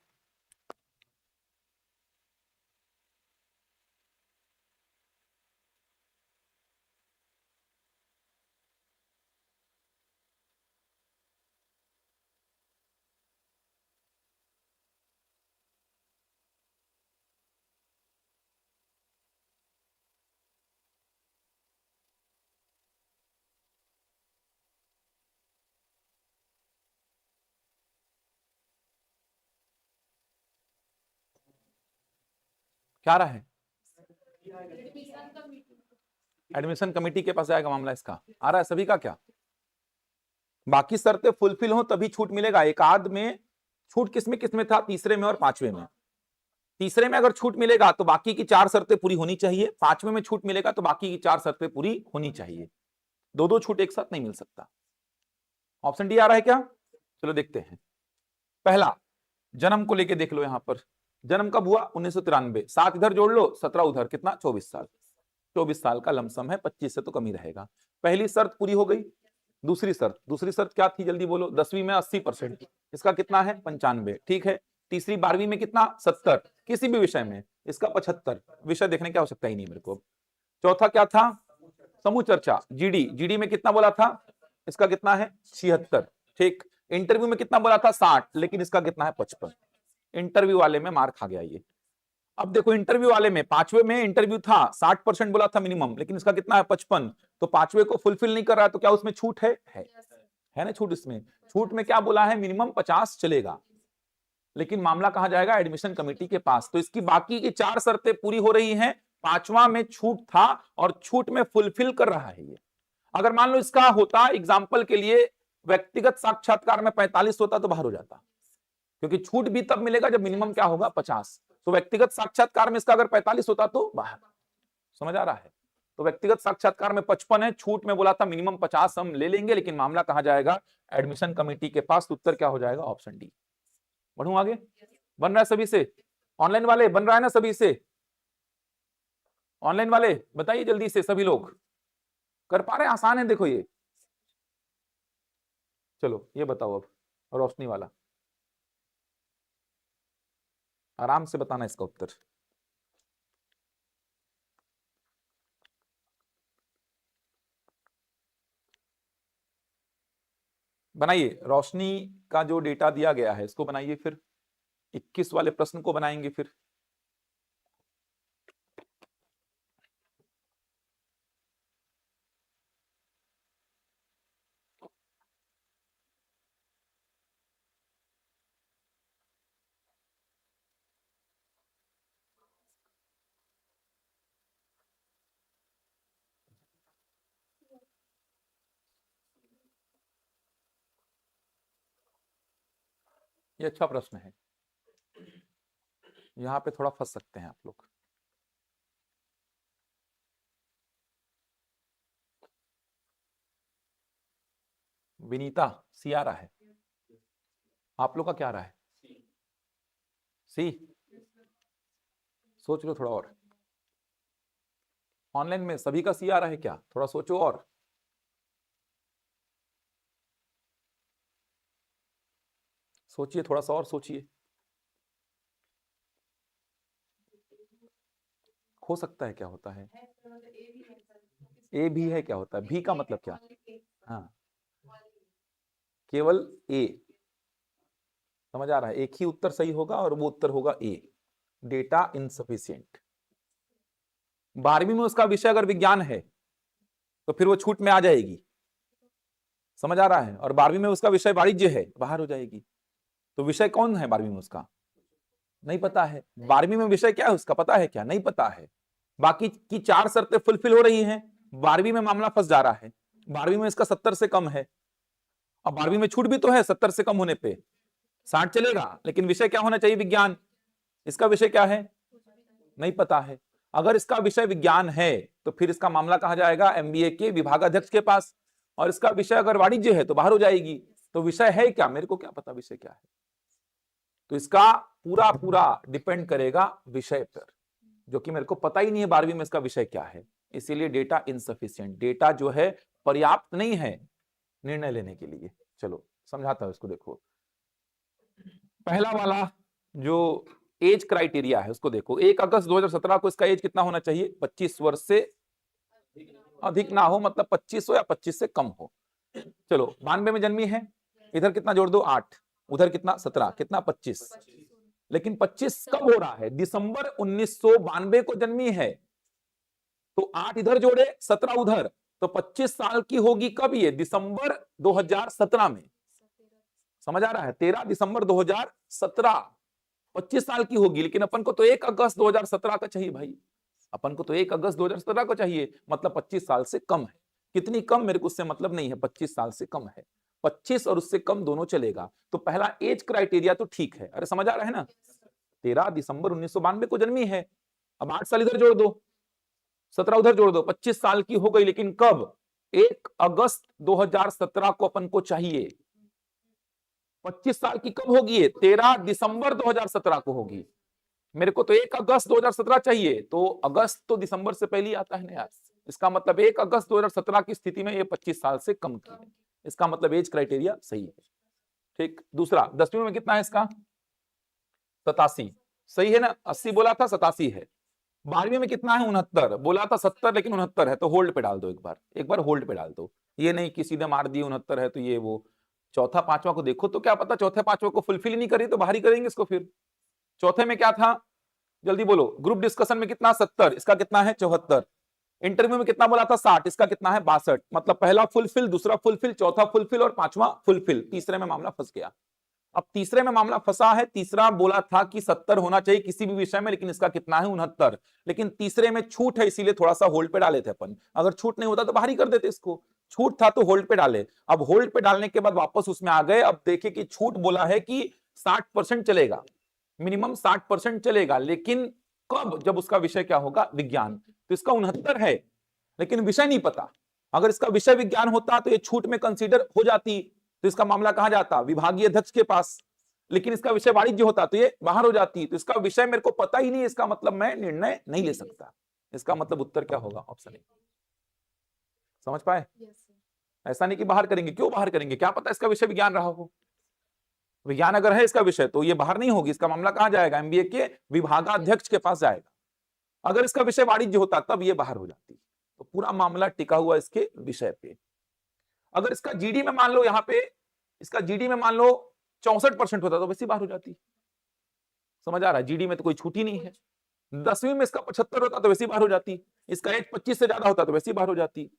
क्या रहा है, एडमिशन कमेटी के पास जाएगा मामला इसका। आ रहा है सभी का क्या, बाकी शर्तें फुलफिल हो तभी छूट मिलेगा। एक आध में छूट किसमें था, तीसरे में और 5वें में। तीसरे में अगर छूट मिलेगा तो बाकी की 4 शर्तें पूरी होनी चाहिए, 5वें में छूट मिलेगा तो बाकी की 4 शर्तें पूरी होनी चाहिए। दो दो छूट एक साथ नहीं मिल सकता। ऑप्शन डी आ रहा है क्या, चलो देखते हैं। पहला, जन्म को लेके देख लो यहां पर। जन्म कब हुआ, 1993। 7 इधर जोड़ लो, 17 उधर, कितना 24 साल। 24 साल का लमसम है, 25 से तो कम ही रहेगा। पहली शर्त पूरी हो गई। दूसरी शर्त क्या थी, जल्दी बोलो। 10वीं में 80%, इसका कितना है 95, ठीक है। तीसरी 12वीं में कितना 70, किसी भी विषय में, इसका 75। विषय देखने की आवश्यकता ही नहीं मेरे को। चौथा क्या था, समूह चर्चा, जीडी में कितना बोला था, इसका कितना है 76, ठीक। इंटरव्यू में कितना बोला था 60, लेकिन इसका कितना है 55। इंटरव्यू वाले में मार खा गया ये। अब देखो इंटरव्यू वाले में 5वें में इंटरव्यू था, 60% बोला था मिनिमम, लेकिन इसका कितना है 55। तो 5वें को फुलफिल नहीं कर रहा है, तो क्या उसमें छूट है ना छूट। इसमें छूट में क्या बोला है, मिनिमम 50 चलेगा। लेकिन मामला कहां जाएगा, एडमिशन कमेटी के पास। तो इसकी बाकी की 4 शर्तें पूरी हो रही हैं, 5वां में छूट था और छूट में फुलफिल कर रहा है ये। अगर मान लो इसका होता, एग्जाम्पल के लिए व्यक्तिगत साक्षात्कार में 45 होता तो बाहर हो जाता, क्योंकि छूट भी तब मिलेगा जब मिनिमम क्या होगा 50। तो व्यक्तिगत साक्षात्कार में इसका अगर 45 होता तो बाहर। समझ आ रहा है। तो व्यक्तिगत साक्षात्कार में 55 है, छूट में बोला था मिनिमम 50 हम ले लेंगे, लेकिन मामला कहां जाएगा, एडमिशन कमेटी के पास। उत्तर क्या हो जाएगा, ऑप्शन डी। बढ़ू आगे, बन रहा है सभी से। ऑनलाइन वाले बन रहा है ना सभी से, ऑनलाइन वाले बताइए जल्दी से, सभी लोग कर पा रहे हैं, आसान है देखो ये। चलो ये बताओ अब, रोशनी वाला आराम से बताना इसका उत्तर। बनाइए, रोशनी का जो डेटा दिया गया है इसको बनाइए, फिर 21 वाले प्रश्न को बनाएंगे फिर। ये अच्छा प्रश्न है, यहां पे थोड़ा फंस सकते हैं आप लोग। विनीता, सी आ रहा है, आप लोग का क्या आ रहा है, सी। सोच लो थोड़ा और, ऑनलाइन में सभी का सी आ रहा है क्या, थोड़ा सोचो और। सोचिए, थोड़ा सा और सोचिए। हो सकता है क्या होता है? ए भी है, क्या होता है? भी का मतलब क्या? हाँ, केवल ए। समझ आ रहा है? एक ही उत्तर सही होगा और वो उत्तर होगा ए, डेटा इनसफिशिएंट। 12वीं में उसका विषय अगर विज्ञान है तो फिर वो छूट में आ जाएगी। समझ आ रहा है? और 12वीं में उसका विषय वाणिज्य है, बाहर हो जाएगी। तो विषय कौन है 12वीं में उसका? नहीं पता है। 12वीं में विषय क्या है उसका पता है क्या? नहीं पता है। बाकी की 4 शर्तें फुलफिल हो रही हैं, 12वीं में मामला फंस जा रहा है। 12वीं में इसका 70 से कम है। अब 12वीं में छूट भी तो है 70 से कम होने पे, 60 चलेगा, लेकिन विषय क्या होना चाहिए? विज्ञान। इसका विषय क्या है? नहीं पता है। अगर इसका विषय विज्ञान है तो फिर इसका मामला कहां जाएगा? एमबीए के विभागाध्यक्ष के पास। और इसका विषय अगर वाणिज्य है तो बाहर हो जाएगी। तो विषय है क्या? मेरे को क्या पता विषय क्या है? तो इसका पूरा पूरा डिपेंड करेगा विषय पर, जो कि मेरे को पता ही नहीं है 12वीं में इसका विषय क्या है। इसीलिए डेटा इनसफिशिएंट, डेटा जो है पर्याप्त नहीं है निर्णय लेने के लिए। चलो समझाता हूं इसको। देखो, पहला वाला जो एज क्राइटेरिया है उसको देखो। 1 अगस्त 2017 को इसका एज कितना होना चाहिए? 25 वर्ष से अधिक ना हो, मतलब 25 हो या 25 से कम हो। चलो, 92 में जन्मी है, इधर कितना जोड़ दो? 8, उधर कितना? 17, कितना? 25। लेकिन 25 कब हो रहा है? दिसंबर 1992 को जन्मी है। तो 8 इधर जोड़े, 17 उधर, तो 25 साल की होगी कब ये? दिसंबर 2017 में। समझ आ रहा है? 13 दिसंबर 2017, 25 साल की होगी। लेकिन अपन को तो 1 अगस्त 2017 का चाहिए भाई। अपन को तो 1 अगस्त 2017 को चाहिए, मतलब 25 साल से कम है। कितनी कम मेरे को उससे मतलब नहीं है, 25 साल से कम है। 25 और उससे कम दोनों चलेगा। तो पहला एज क्राइटेरिया तो ठीक है। अरे समझ आ रहा है ना? 13 दिसंबर 1992 को जन्मी है। अब 8 साल इधर जोड़ दो, 17 उधर जोड़ दो, 25 साल की हो गई। लेकिन कब? 1 अगस्त 2017 को अपन को चाहिए। 25 साल की कब होगी? 13 दिसंबर 2017 को होगी। मेरे को तो 1 अगस्त 2017 चाहिए, तो अगस्त तो दिसंबर से पहले ही आता है ना यार। इसका मतलब 1 अगस्त 2017 की स्थिति में ये 25 साल से कम की है। इसका मतलब एज क्राइटेरिया सही है। ठीक। दूसरा, 10वीं में कितना है इसका? 87। सही है ना? 80 बोला था, 87 है। 12वीं में कितना है? 69 बोला था, 70 लेकिन 69 है। तो होल्ड पे डाल दो, एक बार होल्ड पे डाल दो। ये नहीं कि सीधे मार दिए 69 है तो ये वो। चौथा पांचवा को देखो, तो क्या पता चौथे पांचवा को फुलफिल नहीं करी तो बाहर ही करेंगे इसको। फिर चौथे में क्या था? जल्दी बोलो। ग्रुप डिस्कशन में कितना? 70, इसका कितना है? 74। इंटरव्यू में कितना बोला था? 60, इसका कितना है? 62। मतलब पहला फुलफिल, दूसरा फुलफिल, चौथा फुलफिल और पांचवा फुलफिल। तीसरे में मामला फंस गया। अब तीसरे में मामला फंसा है। तीसरा बोला था कि 70 होना चाहिए किसी भी विषय में, लेकिन इसका कितना है? 69। लेकिन तीसरे में छूट है, इसीलिए थोड़ा सा होल्ड पे डाले थे अपन। अगर छूट नहीं होता तो बाहर ही कर देते इसको। छूट था तो होल्ड पे डाले। अब होल्ड पे डालने के बाद वापस उसमें आ गए। अब देखे कि छूट बोला है कि 60% चलेगा, मिनिमम 60% चलेगा। लेकिन कब? जब उसका विषय क्या होगा? विज्ञान। तो इसका 69 है, लेकिन विषय नहीं पता। अगर इसका विषय विज्ञान होता तो ये छूट में कंसीडर हो जाती, तो इसका मामला कहां जाता? विभागीय अध्यक्ष के पास। लेकिन इसका विषय वाणिज्य होता तो ये बाहर हो जाती। तो इसका विषय मेरे को पता ही नहीं, इसका मतलब मैं निर्णय नहीं ले सकता। इसका मतलब उत्तर क्या होगा? Option A. समझ पाए? ऐसा नहीं कि बाहर करेंगे। क्यों बाहर करेंगे? क्या पता इसका विषय विज्ञान रहा हो। विज्ञान अगर है इसका विषय तो ये बाहर नहीं होगी। इसका मामला कहां जाएगा? एमबीए के विभागाध्यक्ष के पास जाएगा। अगर इसका विषय वाणिज्य होता तब ये बाहर हो जाती। तो पूरा मामला टिका हुआ इसके विषय पे। अगर इसका जीडी में मान लो, यहां पे इसका जीडी में मान लो 64% होता तो वैसे बाहर हो जाती। समझ आ रहा है? जीडी में तो कोई छूट ही नहीं है। 10वीं में इसका 75 होता तो वैसे बाहर हो जाती। इसका एज 25 से ज्यादा होता तो वैसे बाहर हो जाती।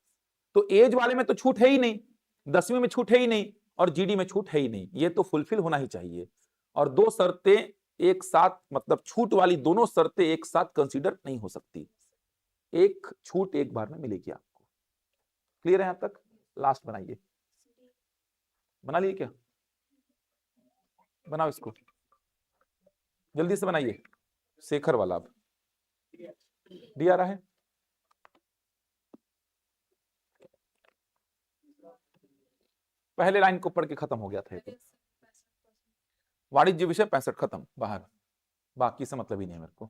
तो एज वाले में तो छूट है ही नहीं, 10वीं में छूट है ही नहीं, और जीडी में छूट है ही नहीं। ये तो फुलफिल होना ही चाहिए। और दो शर्तें एक साथ, मतलब छूट वाली दोनों शर्तें एक साथ कंसीडर नहीं हो सकती। एक छूट एक बार में मिलेगी आपको। क्लियर है यहां तक? लास्ट बनाइए। बना लिए क्या? बनाओ इसको, जल्दी से बनाइए। शेखर वाला अब डी आ रहा है। पहले लाइन को पढ़ के खत्म हो गया था। तो वाणिज्य विषय 65 खत्म, बाहर। बाकी से मतलब ही नहीं है मेरे को।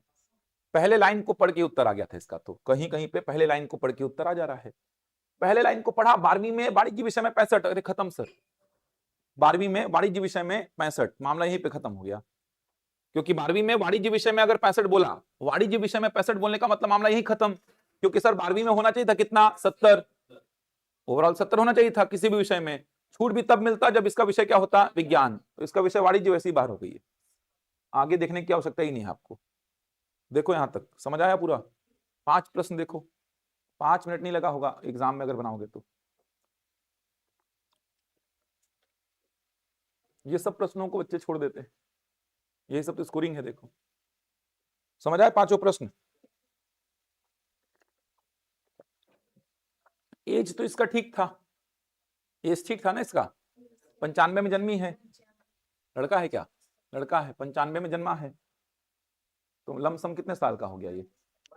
पहले लाइन को पढ़ के उत्तर आ गया था इसका। तो कहीं कहीं पे पहले लाइन को पढ़ के उत्तर आ जा रहा है। पहले लाइन को पढ़ा 12वीं में वाणिज्य विषय में 65। अरे खत्म सर। 12वीं में वाणिज्य विषय में 65, मामला यहीं पे खत्म हो गया, क्योंकि 12वीं में वाणिज्य विषय में अगर 65 बोला, वाणिज्य विषय में 65 बोलने का मतलब मामला यहीं खत्म, क्योंकि सर 12वीं में होना चाहिए था कितना, 70, ओवरऑल 70 होना चाहिए था किसी भी विषय में। छूट भी तब मिलता जब इसका विषय क्या होता, विज्ञान, तो इसका विषय वाणिज्य वैसे ही बाहर हो गई है, आगे देखने की आवश्यकता ही नहीं है आपको। देखो यहां तक समझ आया पूरा, 5 प्रश्न देखो, 5 मिनट नहीं लगा होगा एग्जाम में अगर बनाओगे तो। ये सब प्रश्नों को बच्चे छोड़ देते हैं, यही सब तो स्कोरिंग है। देखो समझ आए पांचों प्रश्न। एज तो इसका ठीक था, एज ठीक था ना इसका, 95 में जन्मी है, लड़का है क्या, लड़का है, 95 में जन्मा है, तो लमसम कितने साल का हो गया ये,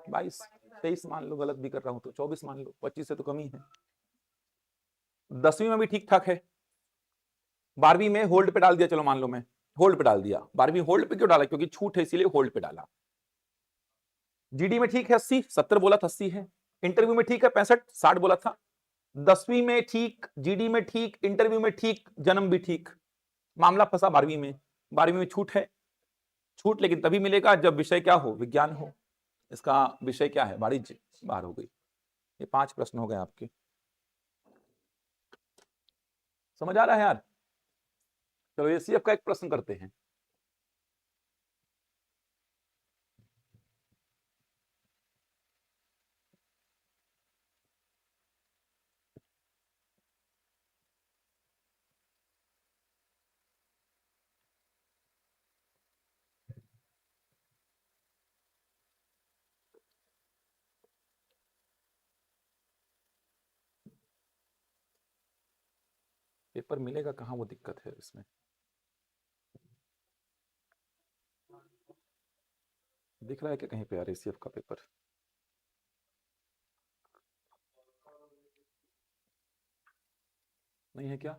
22, 23 मान लो, गलत भी कर रहा हूं तो 24 मान लो, 25 से तो कम ही है। 10वीं में भी ठीक ठाक है, 12वीं में होल्ड पे डाल दिया, चलो मान लो मैं होल्ड पे डाल दिया, 12वीं होल्ड पे क्यों डाला, क्योंकि छूट है इसीलिए होल्ड पे डाला। जीडी में ठीक है 80, 70 बोला था 80 है, इंटरव्यू में ठीक है 65, 60 बोला था, 10वीं में ठीक, जीडी में ठीक, इंटरव्यू में ठीक, जन्म भी ठीक, मामला फंसा 12वीं में। 12वीं में छूट है, छूट लेकिन तभी मिलेगा जब विषय क्या हो, विज्ञान हो, इसका विषय क्या है, वाणिज्य, बाहर हो गई। ये 5 प्रश्न हो गए आपके, समझ आ रहा है यार। चलो एसीएफ का एक प्रश्न करते हैं। पेपर मिलेगा कहाँ, वो दिक्कत है इसमें। दिख रहा है कि कहीं पे यार एसीएफ का पेपर, नहीं है क्या,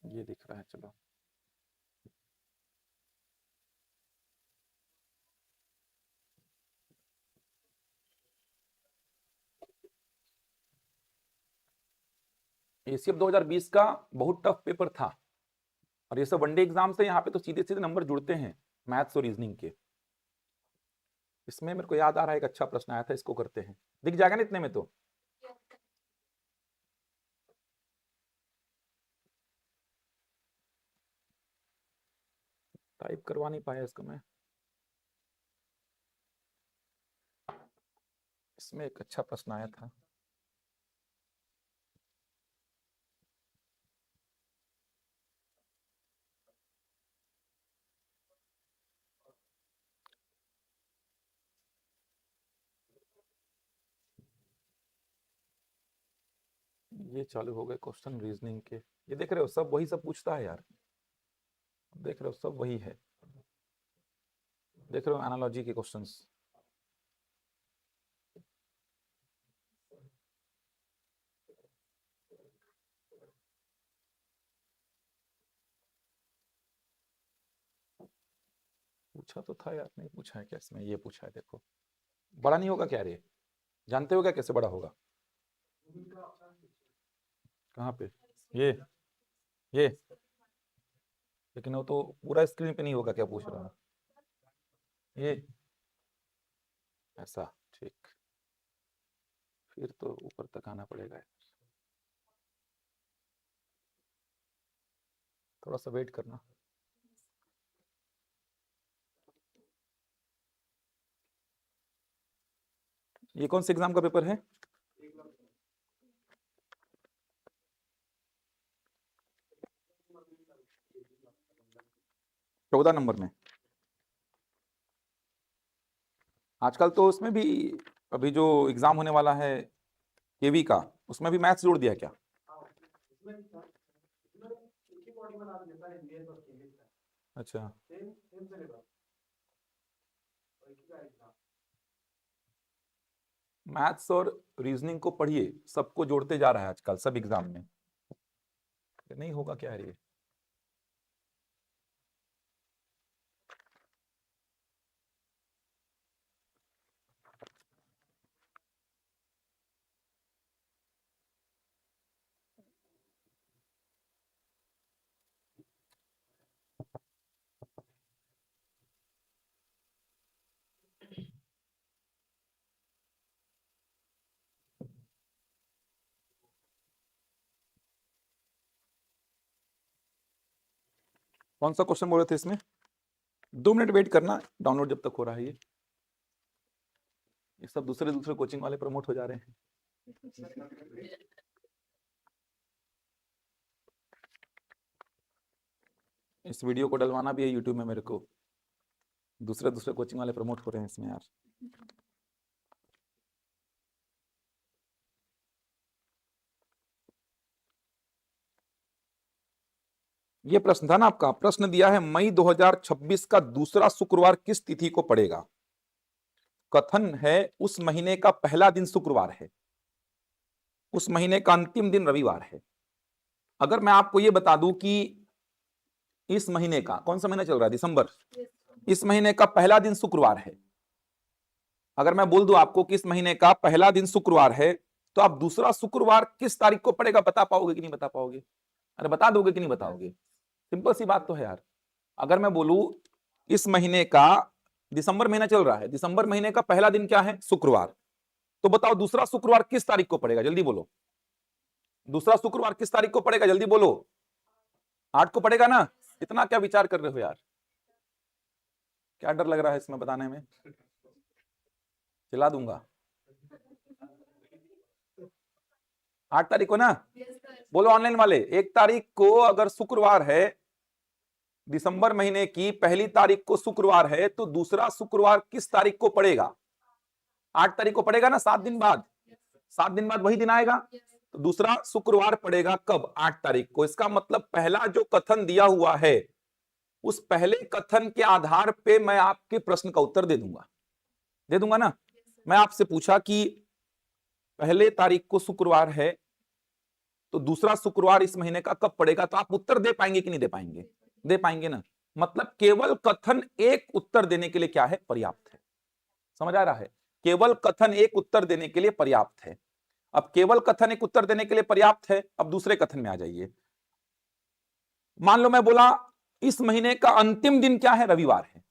ये दिख रहा है, चलो एसीएफ 2020 का बहुत टफ पेपर था, और ये सब वनडे एग्जाम से, यहाँ पे तो सीधे सीधे नंबर जुड़ते हैं मैथ्स और रीजनिंग के। इसमें मेरे को याद आ रहा है एक अच्छा प्रश्न आया था, इसको करते हैं, दिख जाएगा ना इतने में तो। टाइप करवा नहीं पाया इसको मैं, इसमें एक अच्छा प्रश्न आया था, ये चालू हो गए क्वेश्चन रीजनिंग के, ये देख रहे हो सब वही सब पूछता है यार, देख रहे हो सब वही है, देख रहे हो एनालॉजी के क्वेश्चंस। पूछा तो था यार, नहीं पूछा है क्या इसमें, ये पूछा है देखो, बड़ा नहीं होगा क्या रे, जानते हो क्या कैसे बड़ा होगा, कहाँ पे, ये लेकिन वो तो पूरा स्क्रीन पे नहीं होगा, क्या पूछ रहा हूँ, ये ऐसा, ठीक, फिर तो ऊपर तक आना पड़ेगा, थोड़ा सा वेट करना। ये कौन से एग्जाम का पेपर है, 14 नंबर में, आजकल तो उसमें भी, अभी जो एग्जाम होने वाला है केवी का, उसमें भी मैथ्स जोड़ दिया क्या, अच्छा, मैथ्स और रीजनिंग को पढ़िए, सबको जोड़ते जा रहा है आजकल सब एग्जाम में, नहीं होगा क्या है ये, कौन सा क्वेश्चन बोल रहे थे इसमें? 2 मिनट वेट करना, डाउनलोड जब तक हो रहा है। ये सब दूसरे दूसरे कोचिंग वाले प्रमोट हो जा रहे हैं। इस वीडियो को डलवाना भी है यूट्यूब में मेरे को, दूसरे दूसरे कोचिंग वाले प्रमोट हो रहे हैं इसमें यार। ये प्रश्न था ना आपका, प्रश्न दिया है मई 2026 का दूसरा शुक्रवार किस तिथि को पड़ेगा। कथन है उस महीने का पहला दिन शुक्रवार है, उस महीने का अंतिम दिन रविवार है। अगर मैं आपको ये बता दूं कि इस महीने का, कौन सा महीना चल रहा है, दिसंबर, इस महीने का पहला दिन शुक्रवार है, अगर मैं बोल दूं आपको कि इस महीने का पहला दिन शुक्रवार है, तो आप दूसरा शुक्रवार किस तारीख को पड़ेगा बता पाओगे कि नहीं बता पाओगे? अरे बता दोगे कि नहीं बताओगे? सिंपल सी बात तो है यार। अगर मैं बोलूं इस महीने का, दिसंबर महीना चल रहा है, दिसंबर महीने का पहला दिन क्या है, शुक्रवार, तो बताओ दूसरा शुक्रवार किस तारीख को पड़ेगा, जल्दी बोलो। दूसरा शुक्रवार किस तारीख को पड़ेगा, जल्दी बोलो। 8 को पड़ेगा ना? इतना क्या विचार कर रहे हो यार? क्या डर लग रहा है इसमें बताने में? चिल्ला दूंगा। 8 तारीख को ना? बोलो ऑनलाइन वाले, 1 तारीख को अगर शुक्रवार है, दिसंबर महीने की पहली तारीख को शुक्रवार है, तो दूसरा शुक्रवार किस तारीख को पड़ेगा? 8 तारीख को पड़ेगा ना, 7 दिन बाद। 7 दिन बाद वही दिन आएगा, तो दूसरा शुक्रवार पड़ेगा कब? 8 तारीख को। इसका मतलब पहला जो कथन दिया हुआ है, उस पहले कथन के आधार पे मैं आपके प्रश्न का उत्तर दे दूंगा ना। मैं आपसे पूछा कि पहले तारीख को शुक्रवार है, तो दूसरा शुक्रवार इस महीने का कब पड़ेगा, तो आप उत्तर दे पाएंगे कि नहीं दे पाएंगे? दे पाएंगे ना। मतलब केवल कथन एक उत्तर देने के लिए क्या है, पर्याप्त है। समझ आ रहा है? केवल कथन एक उत्तर देने के लिए पर्याप्त है। अब केवल कथन एक उत्तर देने के लिए पर्याप्त है, अब दूसरे कथन में आ जाइए। मान लो मैं बोला इस महीने का अंतिम दिन क्या है, रविवार है।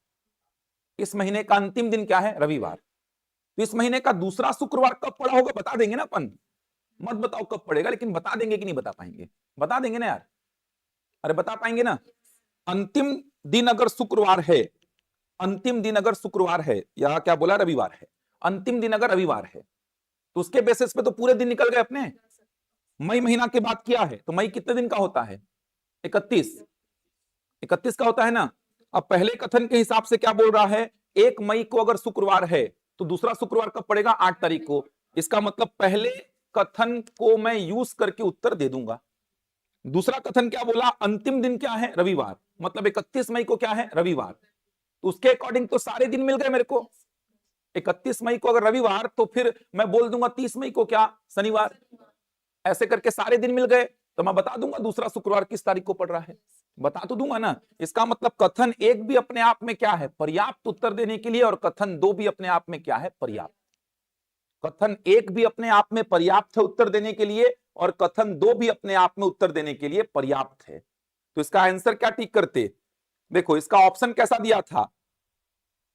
इस महीने का अंतिम दिन क्या है, रविवार। तो इस महीने का दूसरा शुक्रवार कब पड़ा होगा बता देंगे ना अपन? मत बताओ कब पड़ेगा, लेकिन बता देंगे कि नहीं बता पाएंगे? बता देंगे ना यार। अरे बता पाएंगे ना। अंतिम दिन अगर शुक्रवार है, अंतिम दिन अगर शुक्रवार है, या क्या बोला, रविवार है, अंतिम दिन अगर रविवार है, तो उसके बेसिस पे तो पूरे दिन निकल गए अपने। मई महीना की बात किया है, तो मई कितने दिन का होता है? 31 का होता है ना। अब पहले कथन के हिसाब से क्या बोल रहा है, 1 मई को अगर शुक्रवार है, तो दूसरा शुक्रवार कब पड़ेगा, 8 तारीख को। इसका मतलब पहले कथन को मैं यूज करके उत्तर दे दूंगा। दूसरा कथन क्या बोला, अंतिम दिन क्या है, रविवार, मतलब 31 मई को क्या है, रविवार। तो उसके अकॉर्डिंग तो सारे दिन मिल गए मेरे को। 31 मई को अगर रविवार, तो फिर मैं बोल दूंगा 30 मई को क्या, शनिवार। ऐसे करके सारे दिन मिल गए, तो मैं बता दूंगा दूसरा शुक्रवार किस तारीख को पड़ रहा है। बता तो दूंगा ना। इसका मतलब कथन एक भी अपने आप में क्या है, पर्याप्त उत्तर देने के लिए, और कथन 2 भी अपने आप में क्या है, पर्याप्त। कथन 1 भी अपने आप में पर्याप्त है उत्तर देने के लिए, और कथन 2 भी अपने आप में उत्तर देने के लिए पर्याप्त है। तो इसका आंसर क्या टिक करते? देखो इसका ऑप्शन कैसा दिया था,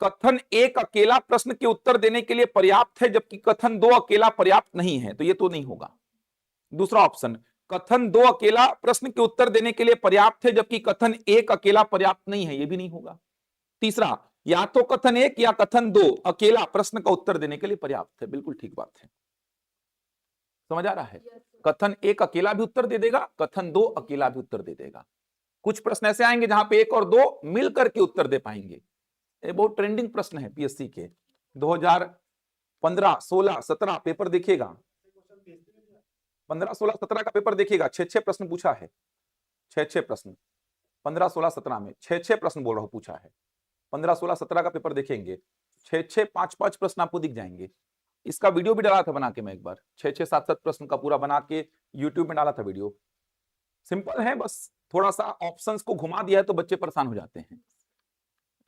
कथन 1 अकेला प्रश्न के उत्तर देने के लिए पर्याप्त है, जबकि कथन 2 अकेला पर्याप्त नहीं है, तो ये तो नहीं होगा। दूसरा ऑप्शन, कथन 2 अकेला प्रश्न के उत्तर देने के लिए पर्याप्त है, जबकि कथन 1 अकेला पर्याप्त नहीं है, ये भी नहीं होगा। तीसरा, या तो कथन 1 या कथन 2 अकेला प्रश्न का उत्तर देने के लिए पर्याप्त है। बिल्कुल ठीक बात है। समझ आ रहा है? कथन 1 अकेला भी उत्तर दे देगा, कथन 2 अकेला भी उत्तर दे देगा। कुछ प्रश्न ऐसे आएंगे जहां पे 1 और 2 मिलकर के उत्तर दे पाएंगे। ये बहुत ट्रेंडिंग प्रश्न है पीएससी के। 2015, 16, 17 पेपर देखिएगा, 15, 16, 17 का पेपर देखिएगा, 6 प्रश्न पूछा है। 6 प्रश्न 15, 16, 17 में 6 प्रश्न बोल रहा हूं पूछा है। 15, 16, 17 का पेपर देखेंगे, 6 5 प्रश्न आपको दिख जाएंगे। इसका वीडियो भी डाला था बना के मैं एक बार, 6 7 प्रश्न का पूरा बना के यूट्यूब में डाला था वीडियो। सिंपल है, बस थोड़ा सा ऑप्शंस को घुमा दिया है तो बच्चे परेशान हो जाते हैं।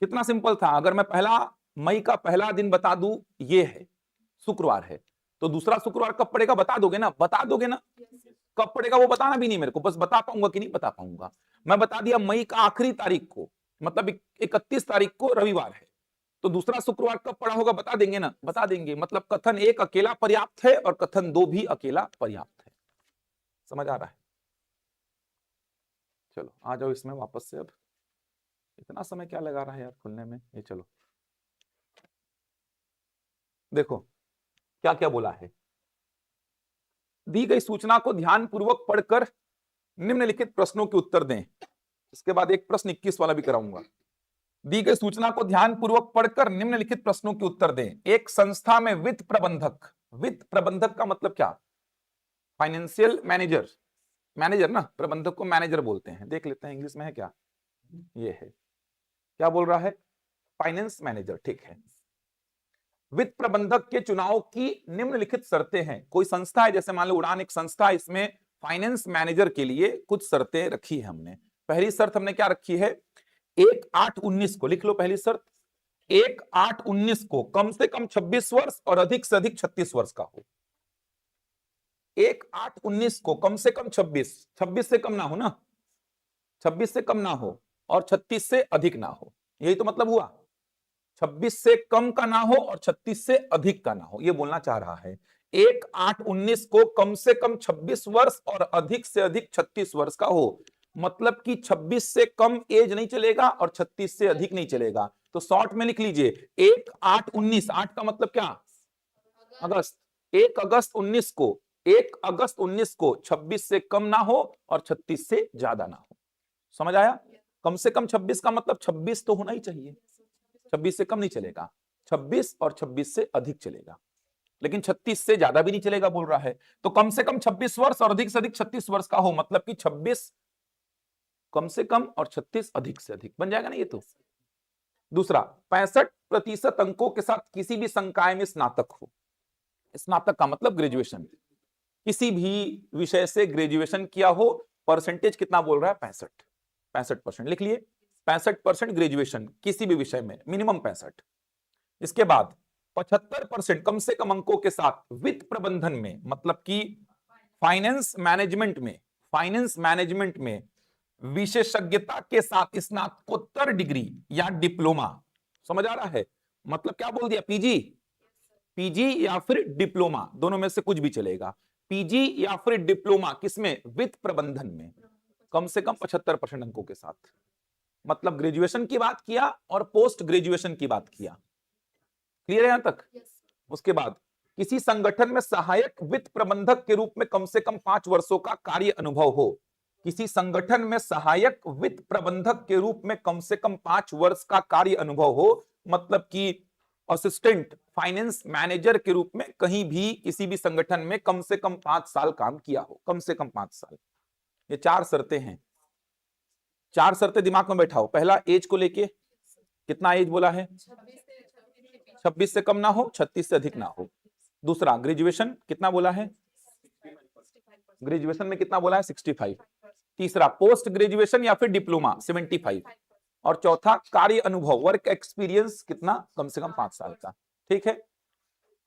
कितना सिंपल था। अगर मैं पहला मई का पहला दिन बता दूं ये है, शुक्रवार है, तो दूसरा शुक्रवार कब पड़ेगा बता दोगे ना? बता दोगे ना? कब पड़ेगा वो बताना भी नहीं मेरे को, बस बता पाऊंगा कि नहीं बता पाऊंगा। मैं बता दिया मई का आखिरी तारीख को, मतलब 31 तारीख को रविवार है, तो दूसरा शुक्रवार कब पड़ा होगा बता देंगे ना? बता देंगे। मतलब कथन 1 अकेला पर्याप्त है और कथन 2 भी अकेला पर्याप्त है। समझ आ रहा है? चलो आ जाओ इसमें वापस से अब। इतना समय क्या लगा रहा है यार खुलने में, ये चलो देखो क्या क्या बोला है। दी गई सूचना को ध्यानपूर्वक पढ़कर निम्नलिखित प्रश्नों के उत्तर दें। इसके बाद एक प्रश्न 21 वाला भी कराऊंगा। दी गई सूचना को ध्यानपूर्वक पढ़कर निम्नलिखित प्रश्नों के उत्तर दें। एक संस्था में वित्त प्रबंधक का मतलब क्या? फाइनेंशियल मैनेजर, मैनेजर ना, प्रबंधक को मैनेजर बोलते हैं। देख लेते हैं इंग्लिश में है क्या, ये है, क्या बोल रहा है, फाइनेंस मैनेजर, ठीक है। वित्त प्रबंधक के चुनाव की निम्नलिखित शर्तें हैं। कोई संस्था है, जैसे मान लो उड़ान एक संस्था, इसमें फाइनेंस मैनेजर के लिए कुछ शर्तें रखी है हमने। पहली शर्त हमने क्या रखी है, 1/8/19 को लिख लो पहली शर्त, 1/8/19 को कम से कम 26 वर्ष और अधिक से अधिक 36 वर्ष का हो। 1/8/19 को कम से कम 26 से कम ना हो ना, 26 से कम ना हो और 36 से अधिक ना हो, यही तो मतलब हुआ। 26 से कम का ना हो और 36 से अधिक का ना हो, ये बोलना चाह रहा है। 1/8/19 को कम से कम 26 वर्ष और अधिक से अधिक 36 वर्ष का हो, मतलब कि 26 से कम एज नहीं चलेगा और 36 से अधिक नहीं चलेगा। तो शॉर्ट में लिख लीजिए 1/8/19, 8 का मतलब क्या, अगस्त, 1 अगस्त 19 को 1 अगस्त 19 को 26 से कम ना हो और 36 से ज्यादा ना हो। समझ आया? कम से कम 26 का मतलब 26 तो होना ही चाहिए, 26 से कम नहीं चलेगा, 26 और 26 से अधिक चलेगा, लेकिन 36 से ज्यादा भी नहीं चलेगा बोल रहा है। तो कम से कम 26 वर्ष और अधिक से अधिक 36 वर्ष का हो, मतलब कि 26 कम से कम और 36 अधिक से अधिक, बन जाएगा ना ये तो। दूसरा, 65% अंकों के साथ किसी भी संकाय में स्नातक हो। स्नातक का मतलब ग्रेजुएशन, किसी भी विषय से ग्रेजुएशन किया हो। परसेंटेज कितना बोल रहा है, 65% लिख लिए, 65% ग्रेजुएशन किसी भी विषय में, मिनिमम 65। इसके बाद 75% कम से कम अंकों के साथ वित्त प्रबंधन में, मतलब कि फाइनेंस मैनेजमेंट में विशेषज्ञता के साथ स्नातकोत्तर डिग्री या डिप्लोमा। समझ आ रहा है? मतलब क्या बोल दिया, पीजी या फिर डिप्लोमा, दोनों में से कुछ भी चलेगा। पीजी या फिर डिप्लोमा किसमें, वित्त प्रबंधन में, कम से कम 75% अंकों के साथ। मतलब ग्रेजुएशन की बात किया और पोस्ट ग्रेजुएशन की बात किया। क्लियर है यहां तक? उसके बाद किसी संगठन में सहायक वित्त प्रबंधक के रूप में कम से कम 5 वर्षों का कार्य अनुभव हो। किसी संगठन में सहायक वित्त प्रबंधक के रूप में कम से कम 5 वर्ष का कार्य अनुभव हो, मतलब कि असिस्टेंट फाइनेंस मैनेजर के रूप में कहीं भी किसी भी संगठन में कम से कम 5 साल काम किया हो, कम से कम 5 साल। ये 4 शर्तें हैं, 4 शर्तें दिमाग में बैठाओ। पहला, एज को लेके, कितना एज बोला है, 26 से कम ना हो, 36 से अधिक ना हो। दूसरा, ग्रेजुएशन कितना बोला है, ग्रेजुएशन में कितना बोला है, 65। तीसरा, पोस्ट ग्रेजुएशन या फिर डिप्लोमा 75। और चौथा, कार्य अनुभव, वर्क एक्सपीरियंस कितना, कम से कम 5 साल का। ठीक है,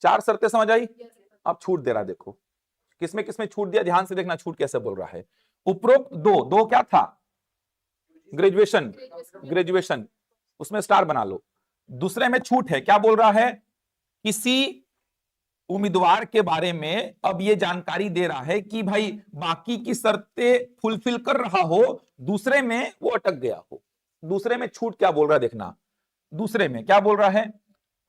4 शर्तें समझ आई। अब छूट दे रहा, देखो किसमें किसमें छूट दिया, ध्यान से देखना छूट कैसे बोल रहा है। उपरोक्त दो क्या था, ग्रेजुएशन, उसमें स्टार बना लो। दूसरे में छूट है, क्या बोल रहा है, किसी उम्मीदवार के बारे में अब ये जानकारी दे रहा है कि भाई बाकी की शर्तें फुलफिल कर रहा हो, दूसरे में वो अटक गया हो। दूसरे में छूट क्या बोल रहा है देखना, दूसरे में क्या बोल रहा है,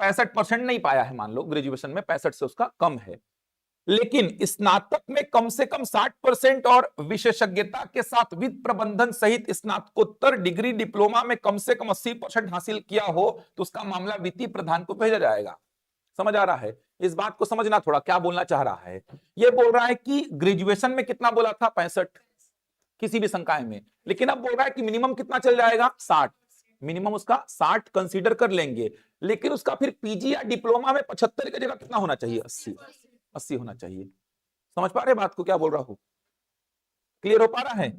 65% नहीं पाया है, मान लो ग्रेजुएशन में 65 से उसका कम है, लेकिन स्नातक में कम से कम 60% और विशेषज्ञता के साथ वित्त प्रबंधन सहित स्नातकोत्तर डिग्री डिप्लोमा में कम से कम 80% हासिल किया हो, तो उसका मामला वित्तीय प्रधान को भेजा जाएगा। समझ आ रहा है? इस बात को समझना थोड़ा, क्या बोलना चाह रहा है। यह बोल रहा है कि ग्रेजुएशन में कितना बोला था, 65 किसी भी संकाय में, लेकिन अब बोल रहा है कि मिनिमम कितना चल जाएगा, 60। मिनिमम उसका 60 कंसीडर कर लेंगे, लेकिन उसका फिर पीजी या डिप्लोमा में 75 की जगह कितना होना चाहिए, 80 होना चाहिए। समझ पा रहे बात को, क्या बोल रहा हूं, क्लियर हो पा रहा है?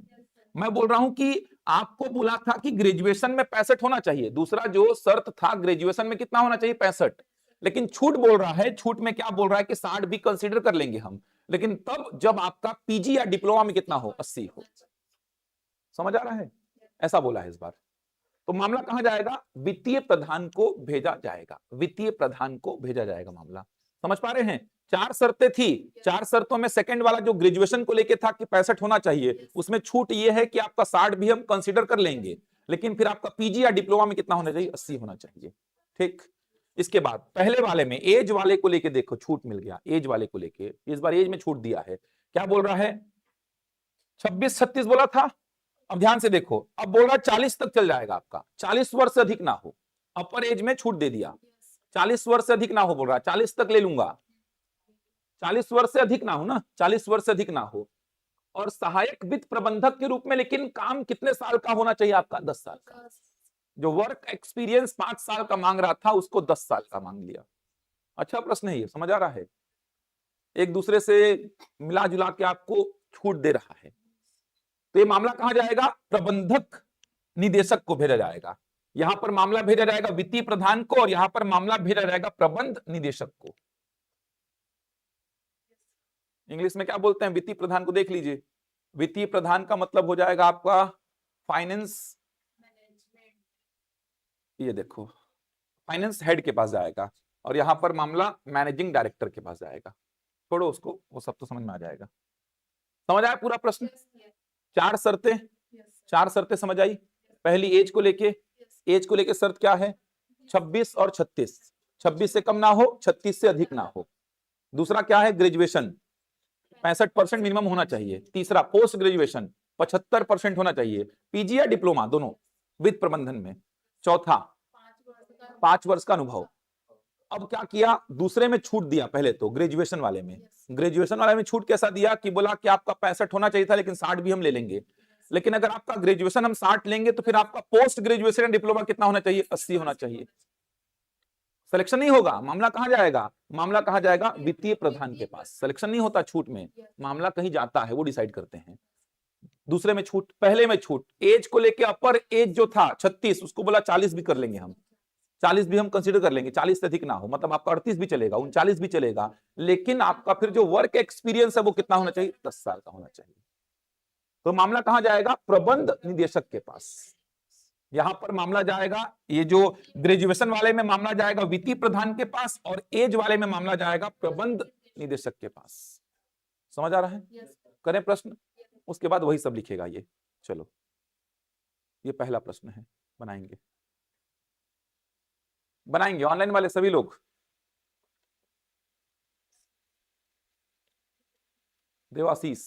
मैं बोल रहा हूं कि आपको बोला था कि ग्रेजुएशन में 65 होना चाहिए, दूसरा जो शर्त था ग्रेजुएशन में कितना होना चाहिए, 65, लेकिन छूट बोल रहा है, छूट में क्या बोल रहा है कि 60 भी कंसीडर कर लेंगे हम, लेकिन तब जब आपका पीजी या डिप्लोमा में कितना हो, 80 हो। समझ आ रहा है? ऐसा बोला है इस बार। तो मामला कहां जाएगा, वित्तीय प्रधान को भेजा जाएगा, वित्तीय प्रधान को भेजा जाएगा मामला। समझ पा रहे हैं? 4 शर्तें थी, 4 शर्तों में सेकंड वाला जो ग्रेजुएशन को लेके था कि 65 होना चाहिए, उसमें छूट ये है कि आपका 60 भी हम कंसीडर कर लेंगे, लेकिन फिर आपका पीजी या डिप्लोमा में कितना होना चाहिए? 80 होना चाहिए। ठीक, इसके बाद पहले वाले में एज वाले को लेके देखो, छूट मिल गया एज वाले को लेके, इस बार एज में छूट दिया है। क्या बोल रहा है? 26-36 बोला था। अब ध्यान से देखो, अब बोल रहा है 40 तक चल जाएगा आपका, 40 वर्ष से अधिक ना हो। अपर एज में छूट दे दिया, 40 वर्ष से अधिक ना हो बोल रहा है, 40 तक ले लूंगा। 40 वर्ष से अधिक ना हो ना, 40 वर्ष से अधिक ना हो। और सहायक वित्त प्रबंधक के रूप में, लेकिन काम कितने साल का होना चाहिए आपका? 10 साल का। जो वर्क एक्सपीरियंस 5 साल का मांग रहा था, उसको 10 साल का मांग लिया। अच्छा प्रश्न है ये, समझ आ रहा है? एक दूसरे से मिला जुला के आपको छूट दे रहा है। तो ये मामला कहां जाएगा? प्रबंधक निदेशक को भेजा जाएगा। यहां पर मामला भेजा जाएगा वित्तीय प्रधान को, और यहां पर मामला भेजा जाएगा प्रबंध निदेशक को। इंग्लिश में क्या बोलते हैं वित्तीय प्रधान को? देख लीजिए, वित्तीय प्रधान का मतलब हो जाएगा आपका फाइनेंस, ये देखो फाइनेंस हेड के पास जाएगा, और यहां पर मामला मैनेजिंग डायरेक्टर के पास जाएगा। छोड़ो उसको, वो सब तो समझ में आ जाएगा। समझ आया पूरा प्रश्न? 4 शर्तें, 4 शर्तें समझ आई। पहली एज को लेके, एज को लेके शर्त क्या है? 26 और 36, 26 से कम ना हो, 36 से अधिक ना हो। दूसरा क्या है? ग्रेजुएशन 65% मिनिमम होना चाहिए। तीसरा पोस्ट ग्रेजुएशन 75% होना चाहिए, पीजी या डिप्लोमा दोनों वित्त प्रबंधन में। चौथा 5 वर्ष का अनुभव। अब क्या किया? दूसरे में छूट दिया, पहले तो ग्रेजुएशन वाले में। ग्रेजुएशन वाले में छूट कैसा दिया कि बोला कि आपका 65 होना चाहिए था, लेकिन 60 भी हम ले लेंगे। लेकिन अगर आपका ग्रेजुएशन हम 60 लेंगे तो फिर आपका पोस्ट ग्रेजुएशन डिप्लोमा कितना होना चाहिए? 80 होना चाहिए। सिलेक्शन नहीं होगा, मामला कहां जाएगा? मामला कहां जाएगा? वित्तीय प्रधान के पास। सिलेक्शन नहीं होता छूट में, मामला कहीं जाता है, वो डिसाइड करते हैं। दूसरे में छूट, पहले में छूट। एज को लेके अपर एज जो था 36, उसको बोला 40 भी कर लेंगे हम, 40 भी हम कंसीडर कर लेंगे, 40 से अधिक ना हो, मतलब आपका 38 भी चलेगा, 39 भी चलेगा। लेकिन आपका फिर जो वर्क एक्सपीरियंस है वो कितना होना चाहिए? 10 साल का होना चाहिए। तो मामला कहां जाएगा? प्रबंध निदेशक के पास। यहां पर मामला जाएगा, ये जो ग्रेजुएशन वाले में मामला जाएगा वित्तीय प्रधान के पास, और एज वाले में मामला जाएगा प्रबंध निदेशक के पास। समझ आ रहा है? करें प्रश्न, उसके बाद वही सब लिखेगा ये। चलो, ये पहला प्रश्न है, बनाएंगे बनाएंगे ऑनलाइन वाले सभी लोग। देवाशीष,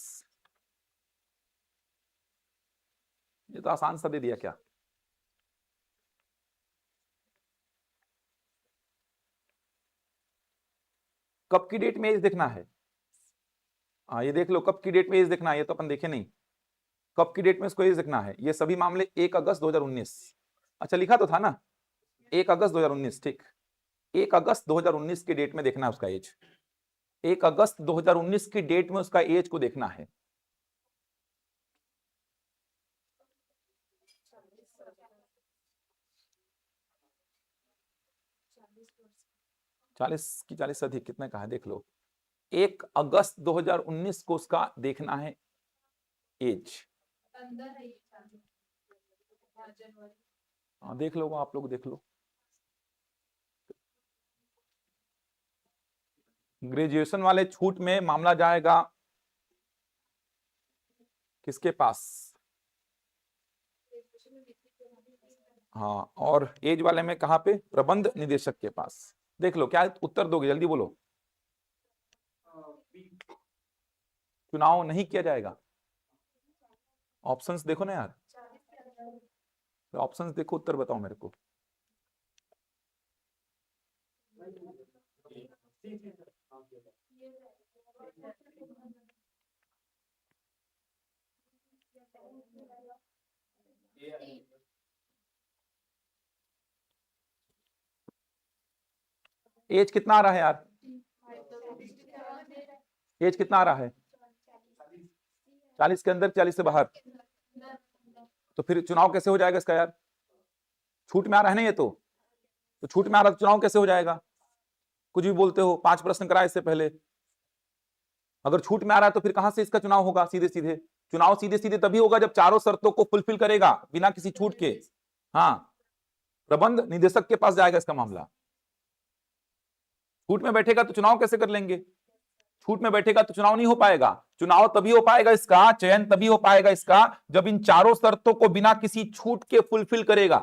ये तो आसान सा दे दिया क्या? कब की डेट में एज देखना है? हाँ ये देख लो, कब की डेट में एज देखना है, ये तो अपन देखे नहीं। कब की डेट में इसको एज देखना है? ये सभी मामले 1 अगस्त 2019। अच्छा लिखा तो था ना 1 अगस्त 2019, ठीक। 1 अगस्त 2019 की डेट में देखना है उसका एज। 1 अगस्त 2019 की डेट में उसका एज को देखना है। चालीस की 40 से अधिक कितने का है देख लो। 1 अगस्त 2019 को उसका देखना है एज। हाँ देख लो, आप लोग देख लो। ग्रेजुएशन वाले छूट में मामला जाएगा किसके पास? हाँ, और एज वाले में कहां पे? प्रबंध निदेशक के पास। देख लो क्या उत्तर दोगे, जल्दी बोलो। चुनाव नहीं किया जाएगा? ऑप्शंस देखो ना यार, ऑप्शंस देखो, उत्तर बताओ मेरे को। एज कितना आ रहा है यार? एज कितना आ रहा है? 40 के अंदर, 40 से बाहर। तो फिर चुनाव कैसे हो जाएगा इसका यार? छूट में आ रहा है ना ये तो छूट में आ रहा तो चुनाव कैसे हो जाएगा? कुछ भी बोलते हो, 5 प्रश्न कराए इससे पहले। अगर छूट में आ रहा है तो फिर कहां से इसका चुनाव होगा? सीधे सीधे चुनाव सीधे सीधे तभी होगा जब चारों शर्तों को फुलफिल करेगा बिना किसी छूट के। हाँ, प्रबंध निदेशक के पास जाएगा इसका मामला। छूट में बैठेगा तो चुनाव कैसे कर लेंगे? छूट में बैठेगा तो चुनाव नहीं हो पाएगा। चुनाव तभी हो पाएगा इसका, चयन तभी हो पाएगा इसका जब इन चारों शर्तों को बिना किसी छूट के फुलफिल करेगा,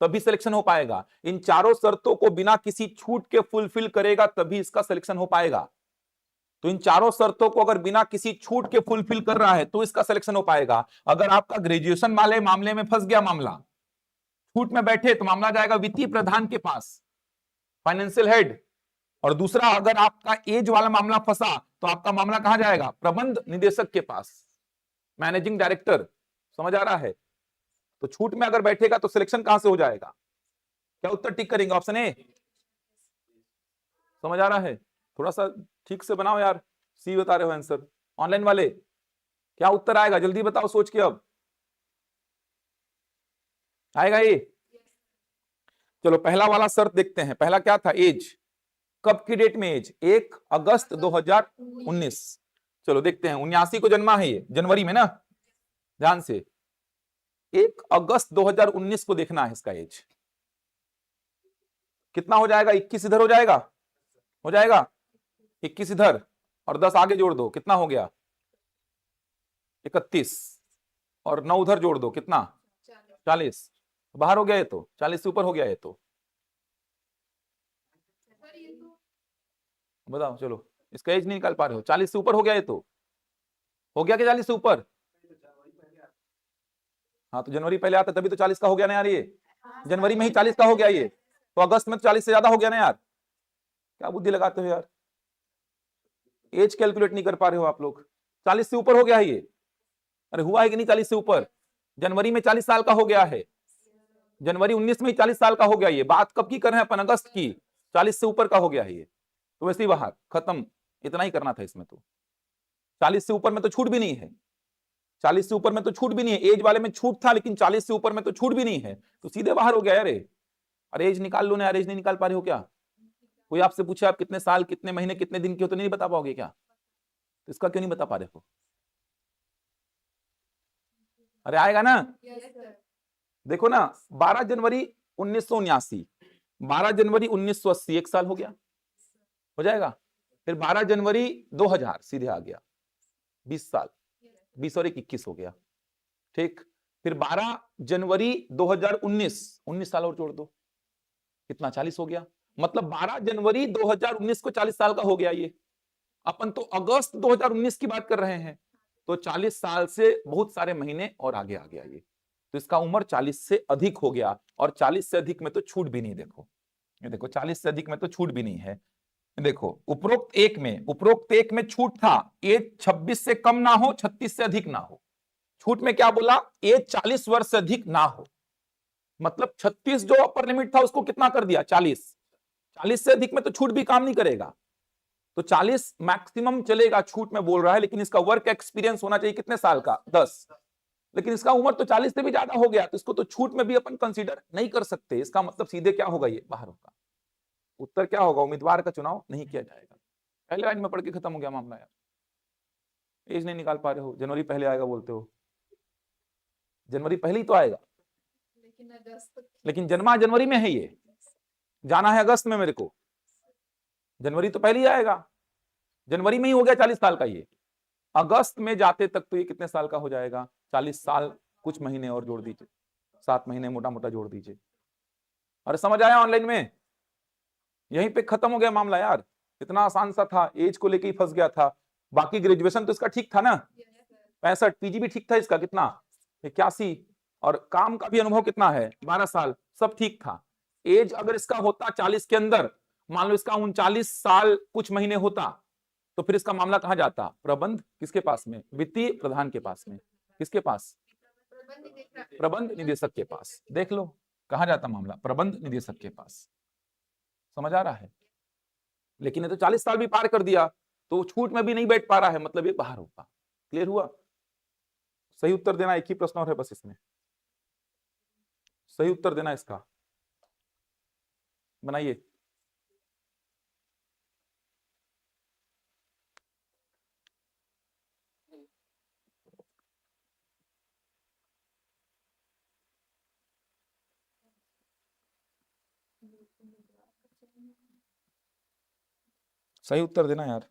तभी सिलेक्शन हो पाएगा। इन चारों शर्तों को बिना किसी छूट के फुलफिल करेगा तभी इसका सिलेक्शन हो पाएगा। तो इन चारों शर्तों को अगर बिना किसी छूट के फुलफिल कर रहा है तो इसका सिलेक्शन हो पाएगा। अगर आपका ग्रेजुएशन वाले मामले में फंस गया मामला, छूट में बैठे तो मामला जाएगा वित्तीय प्रधान के पास, फाइनेंशियल हेड। और दूसरा अगर आपका एज वाला मामला फंसा तो आपका मामला कहां जाएगा, प्रबंध निदेशक के पास, मैनेजिंग डायरेक्टर। समझ आ रहा है? तो छूट में अगर बैठेगा तो सिलेक्शन कहां से हो जाएगा? क्या उत्तर टिक करेंगे? Option A. समझ आ रहा है? थोड़ा सा ठीक से बनाओ यार। सी बता रहे हो आंसर ऑनलाइन वाले, क्या उत्तर आएगा जल्दी बताओ सोच के। अब आएगा ये? चलो पहला वाला शर्त देखते हैं। पहला क्या था? एज। कब की डेट में एज? 1 अगस्त 2019। चलो देखते हैं। 79 को जन्मा है ये, जनवरी में ना, ध्यान से। 1 अगस्त 2019 को देखना है इसका एज कितना हो जाएगा। 21 इधर हो जाएगा, हो जाएगा 21 इधर और 10 आगे जोड़ दो, कितना हो गया? 31 और 9 उधर जोड़ दो, कितना? 40। बाहर हो गया ये तो, 40 से ऊपर हो गया ये तो। बताओ चलो, इसका एज नहीं निकाल पा रहे हो? 40 से ऊपर हो गया ये तो, हो गया कि 40 से ऊपर? हाँ तो जनवरी पहले आता तभी तो 40 का हो गया ना यार ये। जनवरी में ही 40 का हो गया ये, तो अगस्त में तो 40 से ज्यादा हो गया ना यार। क्या बुद्धि लगाते हो यार, एज कैलकुलेट नहीं कर पा रहे हो आप लोग। 40 से ऊपर हो गया है ये। अरे हुआ है कि नहीं 40 से ऊपर? जनवरी में 40 साल का हो गया है, जनवरी 19 में ही 40 साल का हो गया ये। बात कब की कर रहे हैं अपन? अगस्त की। 40 से ऊपर का हो गया है ये, तो वैसे ही बाहर, खत्म। इतना ही करना था इसमें तो। 40 से ऊपर में तो छूट भी नहीं है, 40 से ऊपर में तो छूट भी नहीं है। एज वाले में छूट था लेकिन 40 से ऊपर में तो छूट भी नहीं है, तो सीधे बाहर हो गया यार। अरे एज निकाल लो ना यार, एज नहीं निकाल पा रहे हो क्या? कोई आपसे पूछे आप कितने साल, कितने महीने, कितने दिन के हो, तो नहीं बता पाओगे क्या? तो इसका क्यों नहीं बता पा रहे हो? अरे आएगा ना। देखो ना, 12 जनवरी 1979, 12 जनवरी 1980, 1 साल हो गया, हो जाएगा। फिर 12 जनवरी 2000 सीधे आ गया, 20 साल, 20 और 21 हो गया, ठीक। फिर 12 जनवरी 2019, 19 साल और जोड़ दो, कितना? 40 हो गया। मतलब 12 जनवरी 2019 को 40 साल का हो गया ये। अपन तो अगस्त 2019 की बात कर रहे हैं, तो 40 साल से बहुत सारे महीने और आगे आ गया ये, तो इसका उम्र 40 से अधिक हो गया। और 40 से अधिक में तो छूट भी नहीं। देखो ये देखो, 40 से अधिक में तो छूट भी नहीं है। देखो उपरोक्त एक में छूट था, एज 26 से कम ना हो, 36 से अधिक ना हो। छूट में क्या बोला? एज 40 वर्ष से अधिक ना हो। मतलब 36 जो अपर लिमिट था उसको कितना कर दिया? 40। 40 से अधिक में तो छूट भी काम नहीं करेगा, तो 40 मैक्सिमम चलेगा, छूट में बोल रहा है। लेकिन इसका वर्क एक्सपीरियंस होना चाहिए कितने साल का? 10। लेकिन इसका उम्र तो 40 से भी ज्यादा हो गया, तो इसको तो छूट में भी अपन कंसीडर नहीं कर सकते। इसका मतलब सीधे क्या होगा? ये बाहर होगा। उत्तर क्या होगा? उम्मीदवार का चुनाव नहीं किया जाएगा। पहले लाइन में पढ़ के खत्म हो गया मामला यार। एज नहीं निकाल पा रहे हो, जनवरी पहले आएगा बोलते हो। जनवरी पहले ही तो आएगा, लेकिन जन्मा जनवरी में है ये, जाना है अगस्त में मेरे को। जनवरी तो पहले ही आएगा, जनवरी में ही हो गया 40 साल का ये। अगस्त में जाते तक तो ये कितने साल का हो जाएगा? 40 साल कुछ महीने और जोड़ दीजिए, 7 महीने मोटा मोटा जोड़ दीजिए। अरे समझ आया ऑनलाइन में? यहीं पे खत्म हो गया मामला यार। इतना आसान सा था, एज को लेके ही फंस गया था। बाकी ग्रेजुएशन तो इसका ठीक था ना, 65। पीजी भी ठीक था इसका, कितना? 81। और काम का भी अनुभव कितना है? 12 साल, सब ठीक था। एज अगर इसका होता 40 के अंदर, मान लो इसका 39 साल कुछ महीने होता, तो फिर इसका मामला कहां जाता? प्रबंध किसके पास में? वित्तीय प्रधान के पास में। किसके पास? प्रबंध निदेशक के पास। देख लो कहां जाता मामला? प्रबंध निदेशक के पास। समझ आ रहा है? लेकिन ये तो 40 साल भी पार कर दिया, तो छूट में भी नहीं बैठ पा रहा है, मतलब ये बाहर होगा। क्लियर हुआ? सही उत्तर देना, एक ही प्रश्न और है बस इसमें, सही उत्तर देना इसका। बनाइए। सही उत्तर देना यार।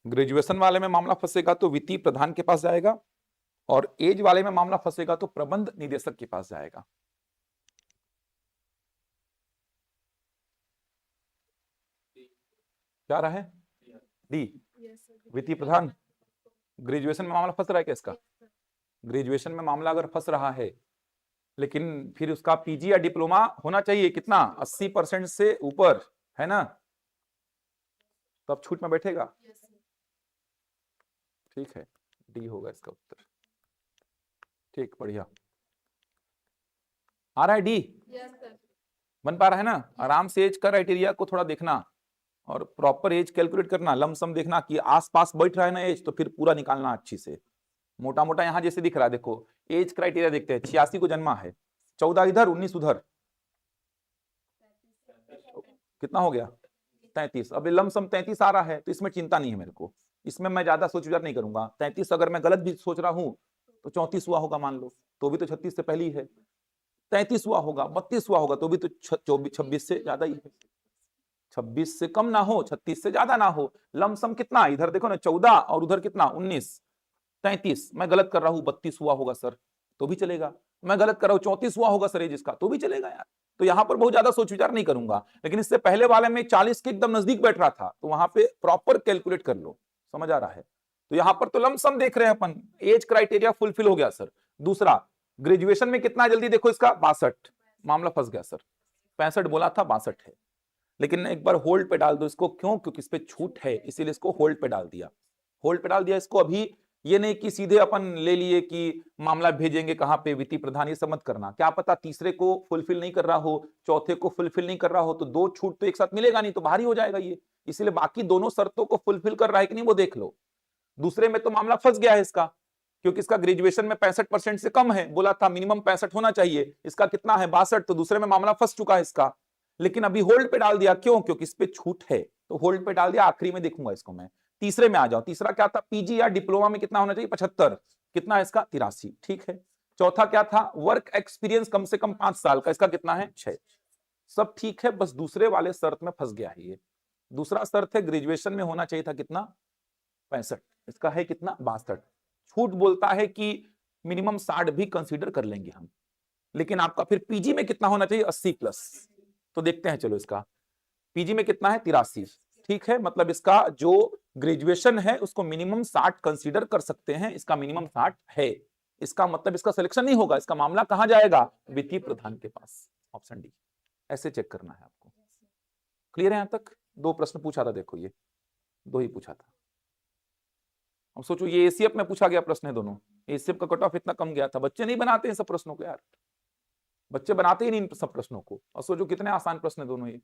ग्रेजुएशन वाले में मामला फंसेगा तो वित्तीय प्रधान के पास जाएगा, और एज वाले में मामला फंसेगा तो प्रबंध निदेशक के पास जाएगा। क्या रहा है? डी, वित्तीय प्रधान। ग्रेजुएशन में मामला फंस रहा है क्या इसका? ग्रेजुएशन में मामला अगर फंस रहा है, लेकिन फिर उसका पीजी या डिप्लोमा होना चाहिए कितना, 80% से ऊपर, है ना, तब छूट में बैठेगा। ठीक है, डी होगा इसका उत्तर। ठीक, बढ़िया। आ रहा है डी? बन पा रहा है ना? आराम से एज क्राइटेरिया को थोड़ा देखना और प्रॉपर एज कैलकुलेट करना, लमसम देखना कि आसपास बैठ रहा है ना एज, तो फिर पूरा निकालना अच्छी से। मोटा मोटा यहां जैसे दिख रहा है, देखो एज क्राइटेरिया देखते हैं, 86 को जन्मा है, 14 इधर 19 उधर, कितना हो गया? 33। अब लमसम 33 आ रहा है, तो इसमें चिंता नहीं है मेरे को, इसमें मैं ज्यादा सोच विचार नहीं करूंगा। 33 अगर मैं गलत भी सोच रहा हूं तो 34 हुआ होगा मान लो, तो भी तो 36 से पहले ही है। 33 हुआ होगा, 32 हुआ होगा, तो भी तो 26 से ज्यादा ही है। 26 से कम ना हो, 36 से ज्यादा ना हो, लमसम कितना, इधर देखो ना 14 और उधर कितना 19, 33। मैं गलत कर रहा हूं, 32 हुआ होगा सर, तो भी चलेगा। मैं गलत कर रहा हूं, 34 हुआ होगा सर एज इसका, तो भी चलेगा यार। तो यहां पर बहुत ज्यादा सोच विचार नहीं करूंगा। लेकिन इससे पहले वाले में 40 के एकदम नजदीक बैठ रहा था, तो वहां पे प्रॉपर कैलकुलेट कर लो, समझ आ रहा है? तो यहां पर तो लमसम देख रहे हैं अपन, एज क्राइटेरिया फुलफिल हो गया सर। दूसरा, ग्रेजुएशन में कितना जल्दी देखो इसका, 62, मामला फंस गया सर। 65 बोला था, 62 है। लेकिन एक बार होल्ड पे डाल दो इसको, क्यों? क्योंकि इस पे छूट है, इसीलिए इसको होल्ड पे डाल दिया। होल्ड पे डाल दिया इसको। अभी ये नहीं कि सीधे अपन ले लिए कि मामला भेजेंगे कहां पे, वित्तीय प्रधान, ये सब मत करना। क्या पता तीसरे को फुलफिल नहीं कर रहा हो, चौथे को फुलफिल नहीं कर रहा हो, तो दो छूट तो एक साथ मिलेगा नहीं, तो भारी हो जाएगा ये। इसलिए बाकी दोनों शर्तों को फुलफिल कर रहा है कि नहीं वो देख लो। दूसरे में तो मामला फंस गया है इसका, क्योंकि इसका ग्रेजुएशन में 65% से कम है, बोला था मिनिमम 65 होना चाहिए, इसका कितना है 62, तो दूसरे में मामला फंस चुका है इसका। लेकिन अभी होल्ड पे डाल दिया, क्यों? क्योंकि इस पे छूट है, तो होल्ड पे डाल दिया। आखिरी में देखूंगा इसको मैं। तीसरे में आ जाओ। तीसरा क्या था? पीजी या डिप्लोमा में कितना होना चाहिए? 75। कितना है इसका? 83। ठीक है। चौथा क्या था? वर्क एक्सपीरियंस कम से कम 5 साल का, इसका कितना है? 6। सब ठीक है, बस दूसरे वाले शर्त में फंस गया है ये। दूसरा शर्त है ग्रेजुएशन में होना चाहिए था कितना? 65, इसका है कितना? 62। छूट बोलता है कि मिनिमम 60 भी कंसीडर कर लेंगे हम, लेकिन आपका फिर पीजी में कितना होना चाहिए? 80+। तो देखते हैं, चलो इसका पीजी में कितना है? 83। ठीक है, मतलब इसका जो ग्रेजुएशन है उसको मिनिमम 60 कंसीडर कर सकते हैं, इसका मिनिमम 60 है। इसका मतलब इसका सिलेक्शन नहीं होगा, इसका मामला कहां जाएगा? वित्तीय प्रधान के पास। Option D. ऐसे चेक करना है आपको। क्लियर है यहां तक? 2 प्रश्न पूछा था, देखो ये 2 ही पूछा था। अब सोचो ये एसीएफ में पूछा गया प्रश्न है दोनों। एसीएफ का कट ऑफ इतना कम गया था, बच्चे नहीं बनाते हैं सब प्रश्नों को यार, बच्चे बनाते ही नहीं सब प्रश्नों को। और सोचो कितने आसान प्रश्न है दोनों ये।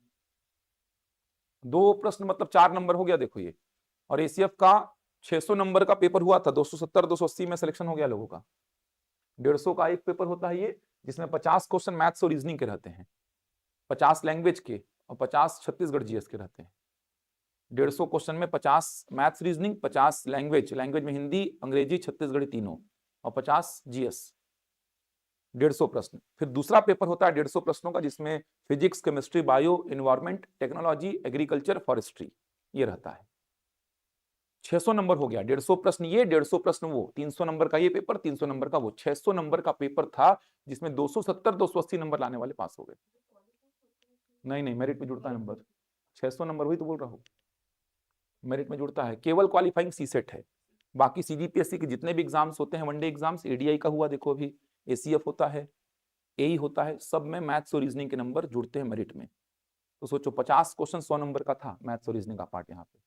2 प्रश्न मतलब 4 नंबर हो गया, देखो ये। और एसीएफ का 600 नंबर का पेपर हुआ था, 270 280 में सिलेक्शन हो गया लोगों का। 150 का एक पेपर होता है ये, जिसमें 50 क्वेश्चन मैथ्स और रीजनिंग के रहते हैं, 50 लैंग्वेज के और 50 छत्तीसगढ़ जीएस के रहते हैं। 150 क्वेश्चन में 50 मैथ्स रीजनिंग, 50 लैंग्वेज में हिंदी अंग्रेजी छत्तीसगढ़ी तीनों, और 50 जीएस। 150 प्रश्न। फिर दूसरा पेपर होता है 150 प्रश्नों का, जिसमें physics, chemistry, bio, environment, technology, agriculture, forestry ये रहता है। 600 नंबर हो गया। 150 प्रश्न ये, 150 प्रश्न वो, 300 नंबर का ये पेपर, 300 नंबर का वो, 600 नंबर का पेपर था, जिसमें 270 280 नंबर लाने वाले पास हो गए। नहीं नहीं, मेरिट में जुड़ता है नंबर। 600 नंबर वही तो बोल रहा हूं, मेरिट में जुड़ता है। केवल क्वालिफाइंग सीसेट है, बाकी सीजीपीएससी के जितने भी एग्जाम्स होते हैं, वनडे एग्जाम्स, एडीआई का हुआ देखो अभी, एसीएफ होता है, एई होता है, सब में मैथ्स और रीजनिंग के नंबर जुड़ते हैं मेरिट में। तो सोचो 50 क्वेश्चन 100 नंबर का था मैथ्स और रीजनिंग का पार्ट, यहाँ पे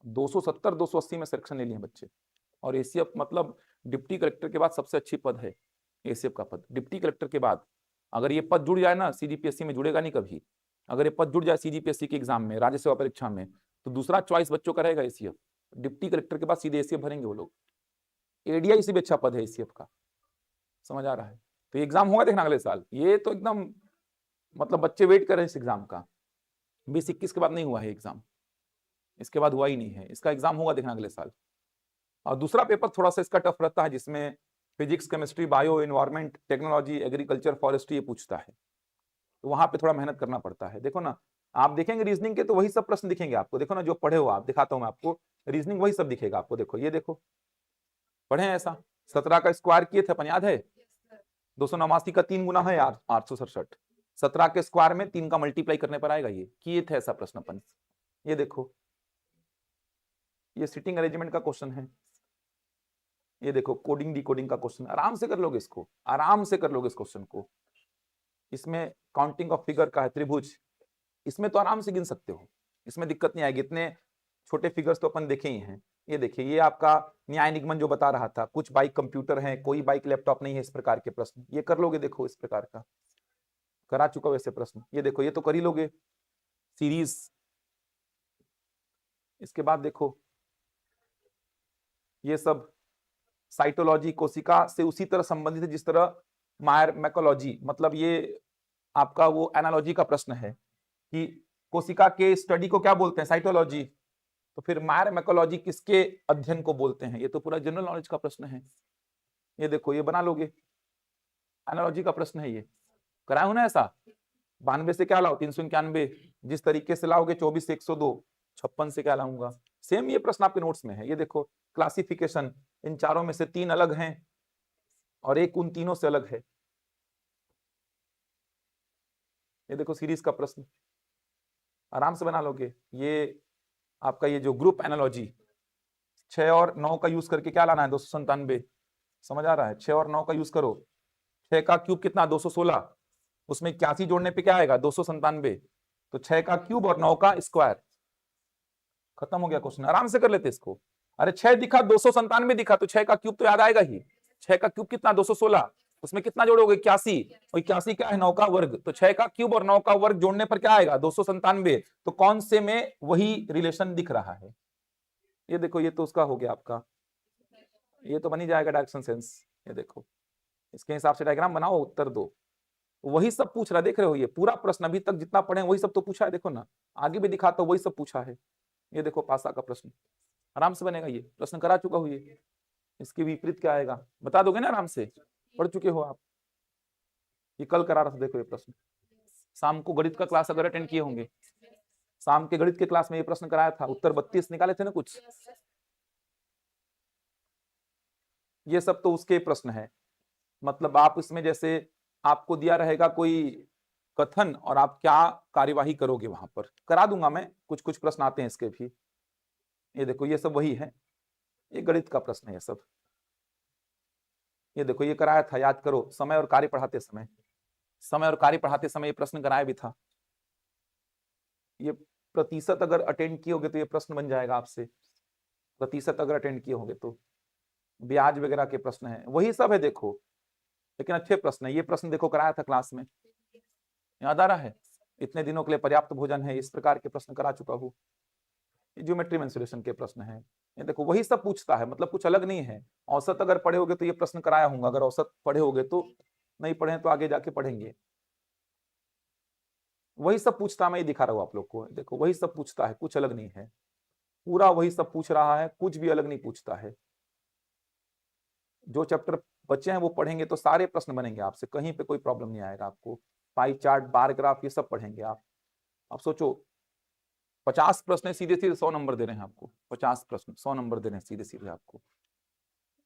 270 280 में सिलेक्शन ले लिए बच्चे। और एसीएफ मतलब डिप्टी कलेक्टर के बाद सबसे अच्छी पद है एसीएफ का पद। डिप्टी कलेक्टर के बाद अगर ये पद जुड़ जाए ना, सीजीपीएससी में जुड़ेगा नहीं कभी, अगर ये पद जुड़ जाए सीजीपीएससी के एग्जाम में, राज्य सेवा परीक्षा में, तो दूसरा चॉइस बच्चों का रहेगा एसीएफ। डिप्टी कलेक्टर के बाद सीधे एसीएफ भरेंगे वो लोग। एडीआई से भी अच्छा पद है एसीएफ का, समझ आ रहा है? तो एग्जाम होगा देखना अगले साल, ये तो एकदम मतलब बच्चे वेट कर रहे हैं इस एग्जाम का। 2021 के बाद नहीं हुआ है एग्जाम, इसके बाद हुआ ही नहीं है, इसका एग्जाम होगा देखना अगले साल। और दूसरा पेपर थोड़ा सा इसका टफ रहता है, जिसमें physics, chemistry, bio, environment, technology, agriculture, forestry ये पूछता है, तो वहां पे थोड़ा मेहनत करना पड़ता है। देखो ना, आप देखेंगे रीजनिंग के तो वही सब प्रश्न दिखेंगे आपको, देखो ना जो पढ़े हो आप, दिखाता हूं मैं आपको, रीजनिंग वही सब दिखेगा आपको। देखो ये देखो, पढ़े हैं ऐसा, 17 का स्क्वायर किए थे अपन, याद है? 289 का 3 गुना है 867, 17 के स्क्वायर में 3 का मल्टीप्लाई करने पर आएगा, ये किए थे ऐसा प्रश्न अपन। ये देखो, ये सिटिंग अरेंजमेंट का क्वेश्चन है। ये देखो कोडिंग डिकोडिंग का क्वेश्चन, आराम से कर लोगे इसको, आराम से कर लोगे इस क्वेश्चन को। इसमें काउंटिंग ऑफ फिगर का है, त्रिभुज, इसमें तो आराम से गिन सकते हो, इसमें दिक्कत नहीं आएगी, इतने छोटे फिगर्स तो अपन देखे ही हैं। ये देखिए, ये आपका न्याय निगमन जो बता रहा था, कुछ बाइक कंप्यूटर है, कोई बाइक लैपटॉप नहीं है, इस प्रकार के प्रश्न ये कर लोगे। देखो इस प्रकार का करा चुका वैसे प्रश्न, ये देखो ये तो कर ही लोगे सीरीज। इसके बाद देखो ये सब साइटोलॉजी कोशिका से उसी तरह संबंधित है जिस तरह मायर मैकोलॉजी, मतलब ये आपका वो एनालॉजी का प्रश्न है कि कोशिका के स्टडी को क्या बोलते हैं, साइटोलॉजी। तो फिर मायर मैकोलॉजी किसके अध्ययन को बोलते हैं, ये तो पूरा जनरल नॉलेज का प्रश्न है। ये देखो ये बना लोगे, एनालॉजी का प्रश्न है, ये कराया हो ना ऐसा। 92 से क्या लाओ, 391, जिस तरीके से लाओगे 24 से 102, 56 से क्या लाऊंगा। सेम ये प्रश्न आपके नोट्स में है। ये देखो क्लासिफिकेशन, इन चारों में से 3 अलग हैं और एक उन तीनों से अलग है। ये देखो सीरीज का प्रश्न, आराम से बना लोगे। ये आपका ये जो ग्रुप एनालॉजी, 6 और 9 का यूज करके क्या लाना है, 297, समझ आ रहा है? 6 और 9 का यूज करो, 6 का क्यूब कितना, 216, उसमें 81 जोड़ने पे क्या आएगा, 297, तो 6 का क्यूब और 9 का स्क्वायर, खत्म हो गया क्वेश्चन। आराम से कर लेते इसको। अरे 6 दिखा, 297 दिखा, तो 6 का क्यूब तो याद आएगा ही। 6 का क्यूब कितना, 216, उसमें कितना जोड़ोगे, 81, और 81 क्या है, 9 का वर्ग, तो 6 का क्यूब और 9 का वर्ग जोड़ने पर क्या आएगा, 297। तो कौन से में वही रिलेशन दिख रहा है। ये देखो ये तो उसका हो गया आपका, ये तो बन ही जाएगा डायरेक्शन सेंस। ये देखो इसके हिसाब से डायग्राम बनाओ, उत्तर दो। वही सब पूछ रहा, देख रहे हो ये पूरा प्रश्न अभी तक जितना पढ़े वही सब तो पूछा है। देखो ना आगे भी दिखाता हूं, वही सब पूछा है। ये देखो पासा का प्रश्न, आराम से बनेगा, ये प्रश्न करा चुका हूं। ये इसके विपरीत क्या आएगा बता दोगे ना, आराम से पढ़ चुके हो आप। ये कल करा रहा था, देखो ये प्रश्न, शाम को गणित का क्लास अगर अटेंड किए होंगे, शाम के गणित के क्लास में ये प्रश्न कराया था, उत्तर 32 निकाले थे ना कुछ। ये सब तो उसके प्रश्न है, मतलब आप इसमें जैसे आपको दिया रहेगा कोई कथन और आप क्या कार्यवाही करोगे, वहां पर करा दूंगा मैं, कुछ कुछ प्रश्न आते हैं इसके भी। ये देखो ये सब वही है, ये गणित का प्रश्न है ये सब। ये देखो ये कराया था, याद करो, समय और कार्य पढ़ाते समय, समय और कार्य पढ़ाते समय ये प्रश्न कराया भी था। ये प्रतिशत अगर अटेंड किए होगे तो ये प्रश्न बन जाएगा आपसे, प्रतिशत अगर अटेंड किए होंगे तो। ब्याज वगैरह के प्रश्न है, वही सब है देखो, लेकिन अच्छे प्रश्न है। ये प्रश्न देखो कराया था क्लास में, याद आ रहा है? इतने दिनों के लिए पर्याप्त भोजन है, इस प्रकार के प्रश्न करा चुका हूं। ज्योमेट्री मेंसुरेशन के प्रश्न है, ये देखो वही सब पूछता है, मतलब कुछ अलग नहीं है। औसत अगर पढ़े होगे तो ये प्रश्न कराया हूँ, अगर औसत पढ़े होगे तो, नहीं पढ़े तो आगे जाके पढ़ेंगे। वही सब पूछता, मैं ये दिखा रहा हूँ आप लोग को, देखो वही सब पूछता है, कुछ अलग नहीं है, पूरा वही सब पूछ रहा है, कुछ भी अलग नहीं पूछता है। जो चैप्टर बच्चे हैं वो पढ़ेंगे तो सारे प्रश्न बनेंगे आपसे, कहीं पे कोई प्रॉब्लम नहीं आएगा आपको। पाई चार्ट, बार ग्राफ, ये सब पढ़ेंगे आप। अब सोचो 50 प्रश्न सीधे सीधे 100 नंबर दे रहे हैं आपको, 50 प्रश्न 100 नंबर दे रहे हैं सीधे सीधे आपको।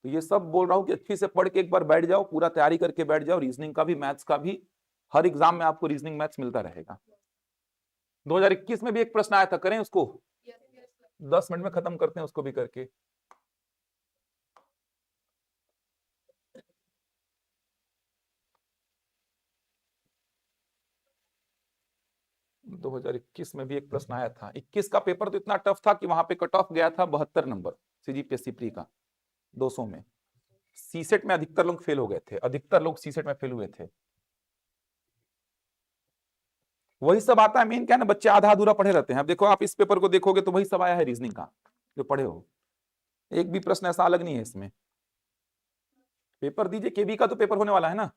तो ये सब बोल रहा हूँ कि अच्छी से पढ़ के एक बार बैठ जाओ, पूरा तैयारी करके बैठ जाओ, रीजनिंग का भी मैथ्स का भी, हर एग्जाम में आपको रीजनिंग मैथ्स मिलता रहेगा। 2021 में भी एक प्रश्न आया था, करें उसको, 10 मिनट में खत्म करते हैं उसको भी करके। दो 2021 में भी एक प्रश्न आया था। 21 का पेपर तो इतना टफ था कि वहां पे कट ऑफ गया था 72 नंबर सीजीपीएससी प्री का 200 में। सीसेट में अधिकतर लोग फेल हो गए थे, अधिकतर लोग सीसेट में फेल हुए थे। वही सब आता है, मेन क्या है ना, बच्चे आधा अधूरा पढ़े रहते हैं। अब देखो आप इस पेपर को देखोगे तो वही सब आया है रीजनिंग का जो पढ़े हो, एक भी प्रश्न ऐसा अलग नहीं है इसमें। पेपर दीजिए, केबी का तो पेपर होने वाला है ना,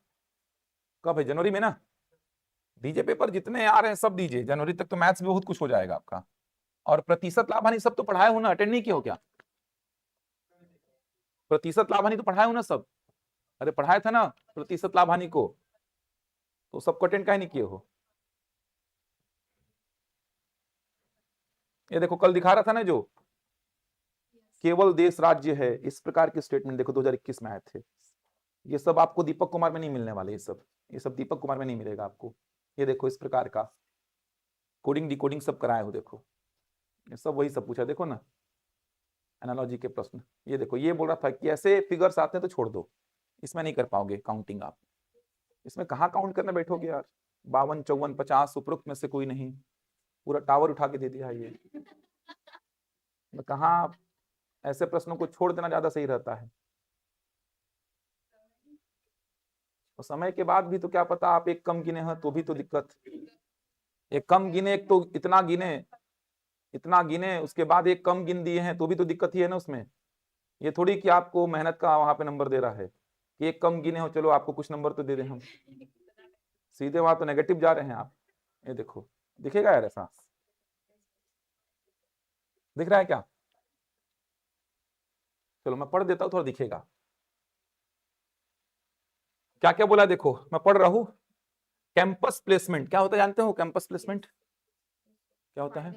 कब है, जनवरी में ना। दीजिए पेपर, जितने आ रहे हैं सब दीजिए, जनवरी तक तो मैथ्स भी बहुत कुछ हो जाएगा आपका। और प्रतिशत लाभ हानि सब तो पढ़ाए हो ना, अटेंड नहीं किए हो क्या? प्रतिशत लाभ हानि तो पढ़ाए हो ना सब? अरे पढ़ाया था ना प्रतिशत लाभ हानि को, तो सबको अटेंड काहे नहीं किए हो? ये देखो कल दिखा रहा था ना जो केवल देश राज्य है, इस प्रकार की स्टेटमेंट देखो 2021 में आए थे। ये सब आपको दीपक कुमार में नहीं मिलने वाले, ये सब दीपक कुमार में नहीं मिलेगा आपको। ये देखो इस प्रकार का कोडिंग डिकोडिंग सब कराए हो, देखो ये सब वही सब पूछा, देखो ना एनालॉजी के प्रश्न। ये देखो ये बोल रहा था कि ऐसे फिगर्स आते हैं तो छोड़ दो, इसमें नहीं कर पाओगे काउंटिंग आप, इसमें कहाँ काउंट करने बैठोगे यार। 52 54 50 उपरोक्त में से कोई नहीं, पूरा टावर उठा के दे दिया ये। कहाँ ऐसे प्रश्नों को छोड़ देना ज्यादा सही रहता है। तो समय के बाद भी तो क्या पता आप एक कम गिने हैं तो भी तो दिक्कत। एक कम गिने, एक तो इतना गिने उसके बाद एक कम गिन दिए हैं तो भी तो दिक्कत ही है ना उसमें। ये थोड़ी कि आपको मेहनत का वहां पे नंबर दे रहा है कि एक कम गिने हो चलो आपको कुछ नंबर तो दे दें हम, सीधे वहां तो नेगेटिव जा रहे हैं आप। ये देखो दिखेगा यार, ऐसा दिख रहा है क्या? चलो मैं पढ़ देता हूं, थोड़ा दिखेगा क्या क्या बोला। देखो मैं पढ़ रहा हूं। कैंपस प्लेसमेंट क्या होता है जानते हो? कैंपस प्लेसमेंट क्या होता है?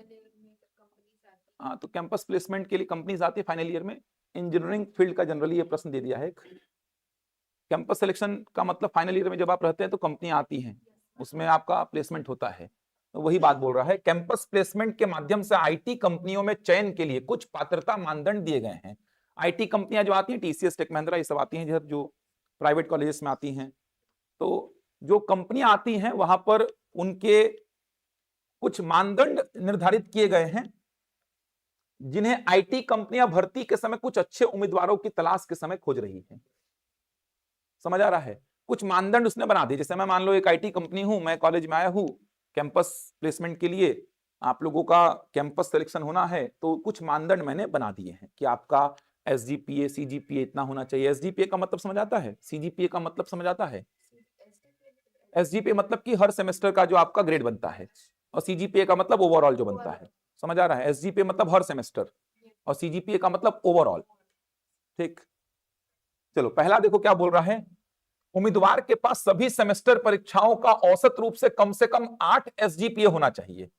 हाँ, तो कैंपस प्लेसमेंट के लिए कंपनीज आती है फाइनल ईयर में। इंजीनियरिंग फील्ड का जनरली ये प्रश्न दे दिया है। कैंपस सिलेक्शन का मतलब फाइनल ईयर में जब आप रहते हैं तो कंपनियां आती हैं, उसमें आपका प्लेसमेंट होता है। तो वही बात बोल रहा है, कैंपस प्लेसमेंट के माध्यम से आईटी कंपनियों में चयन के लिए कुछ पात्रता मानदंड दिए गए हैं। आईटी कंपनियां जो आती हैं, टीसीएस, टेक महिंद्रा, ये सब आती हैं जो प्राइवेट कॉलेजेस में आती हैं। तो जो कंपनियां आती हैं वहां पर उनके कुछ मानदंड निर्धारित किए गए हैं, जिन्हें आईटी कंपनियां भर्ती के समय कुछ अच्छे उम्मीदवारों की तलाश के समय खोज रही है। समझ आ रहा है? कुछ मानदंड उसने बना दिए। जैसे मैं मान लो एक आईटी कंपनी हूं, मैं कॉलेज में आया हूं कैंपस प्लेसमेंट के लिए, आप लोगों का कैंपस सिलेक्शन होना है, तो कुछ मानदंड मैंने बना दिए हैं कि आपका एसजीपीए सीजीपीए इतना होना चाहिए। एसजीपीए का मतलब समझ आता है? सीजीपीए का मतलब समझ आता है? एसजीपीए मतलब कि हर सेमेस्टर का जो आपका ग्रेड बनता है, और सीजीपीए का मतलब ओवरऑल जो बनता है। समझ आ रहा है? एसजीपीए मतलब हर सेमेस्टर और सीजीपीए का मतलब ओवरऑल। ठीक, चलो पहला देखो क्या बोल रहा है। उम्मीदवार के पास सभी सेमेस्टर परीक्षाओं का औसत रूप से कम 8 एसजीपीए होना चाहिए।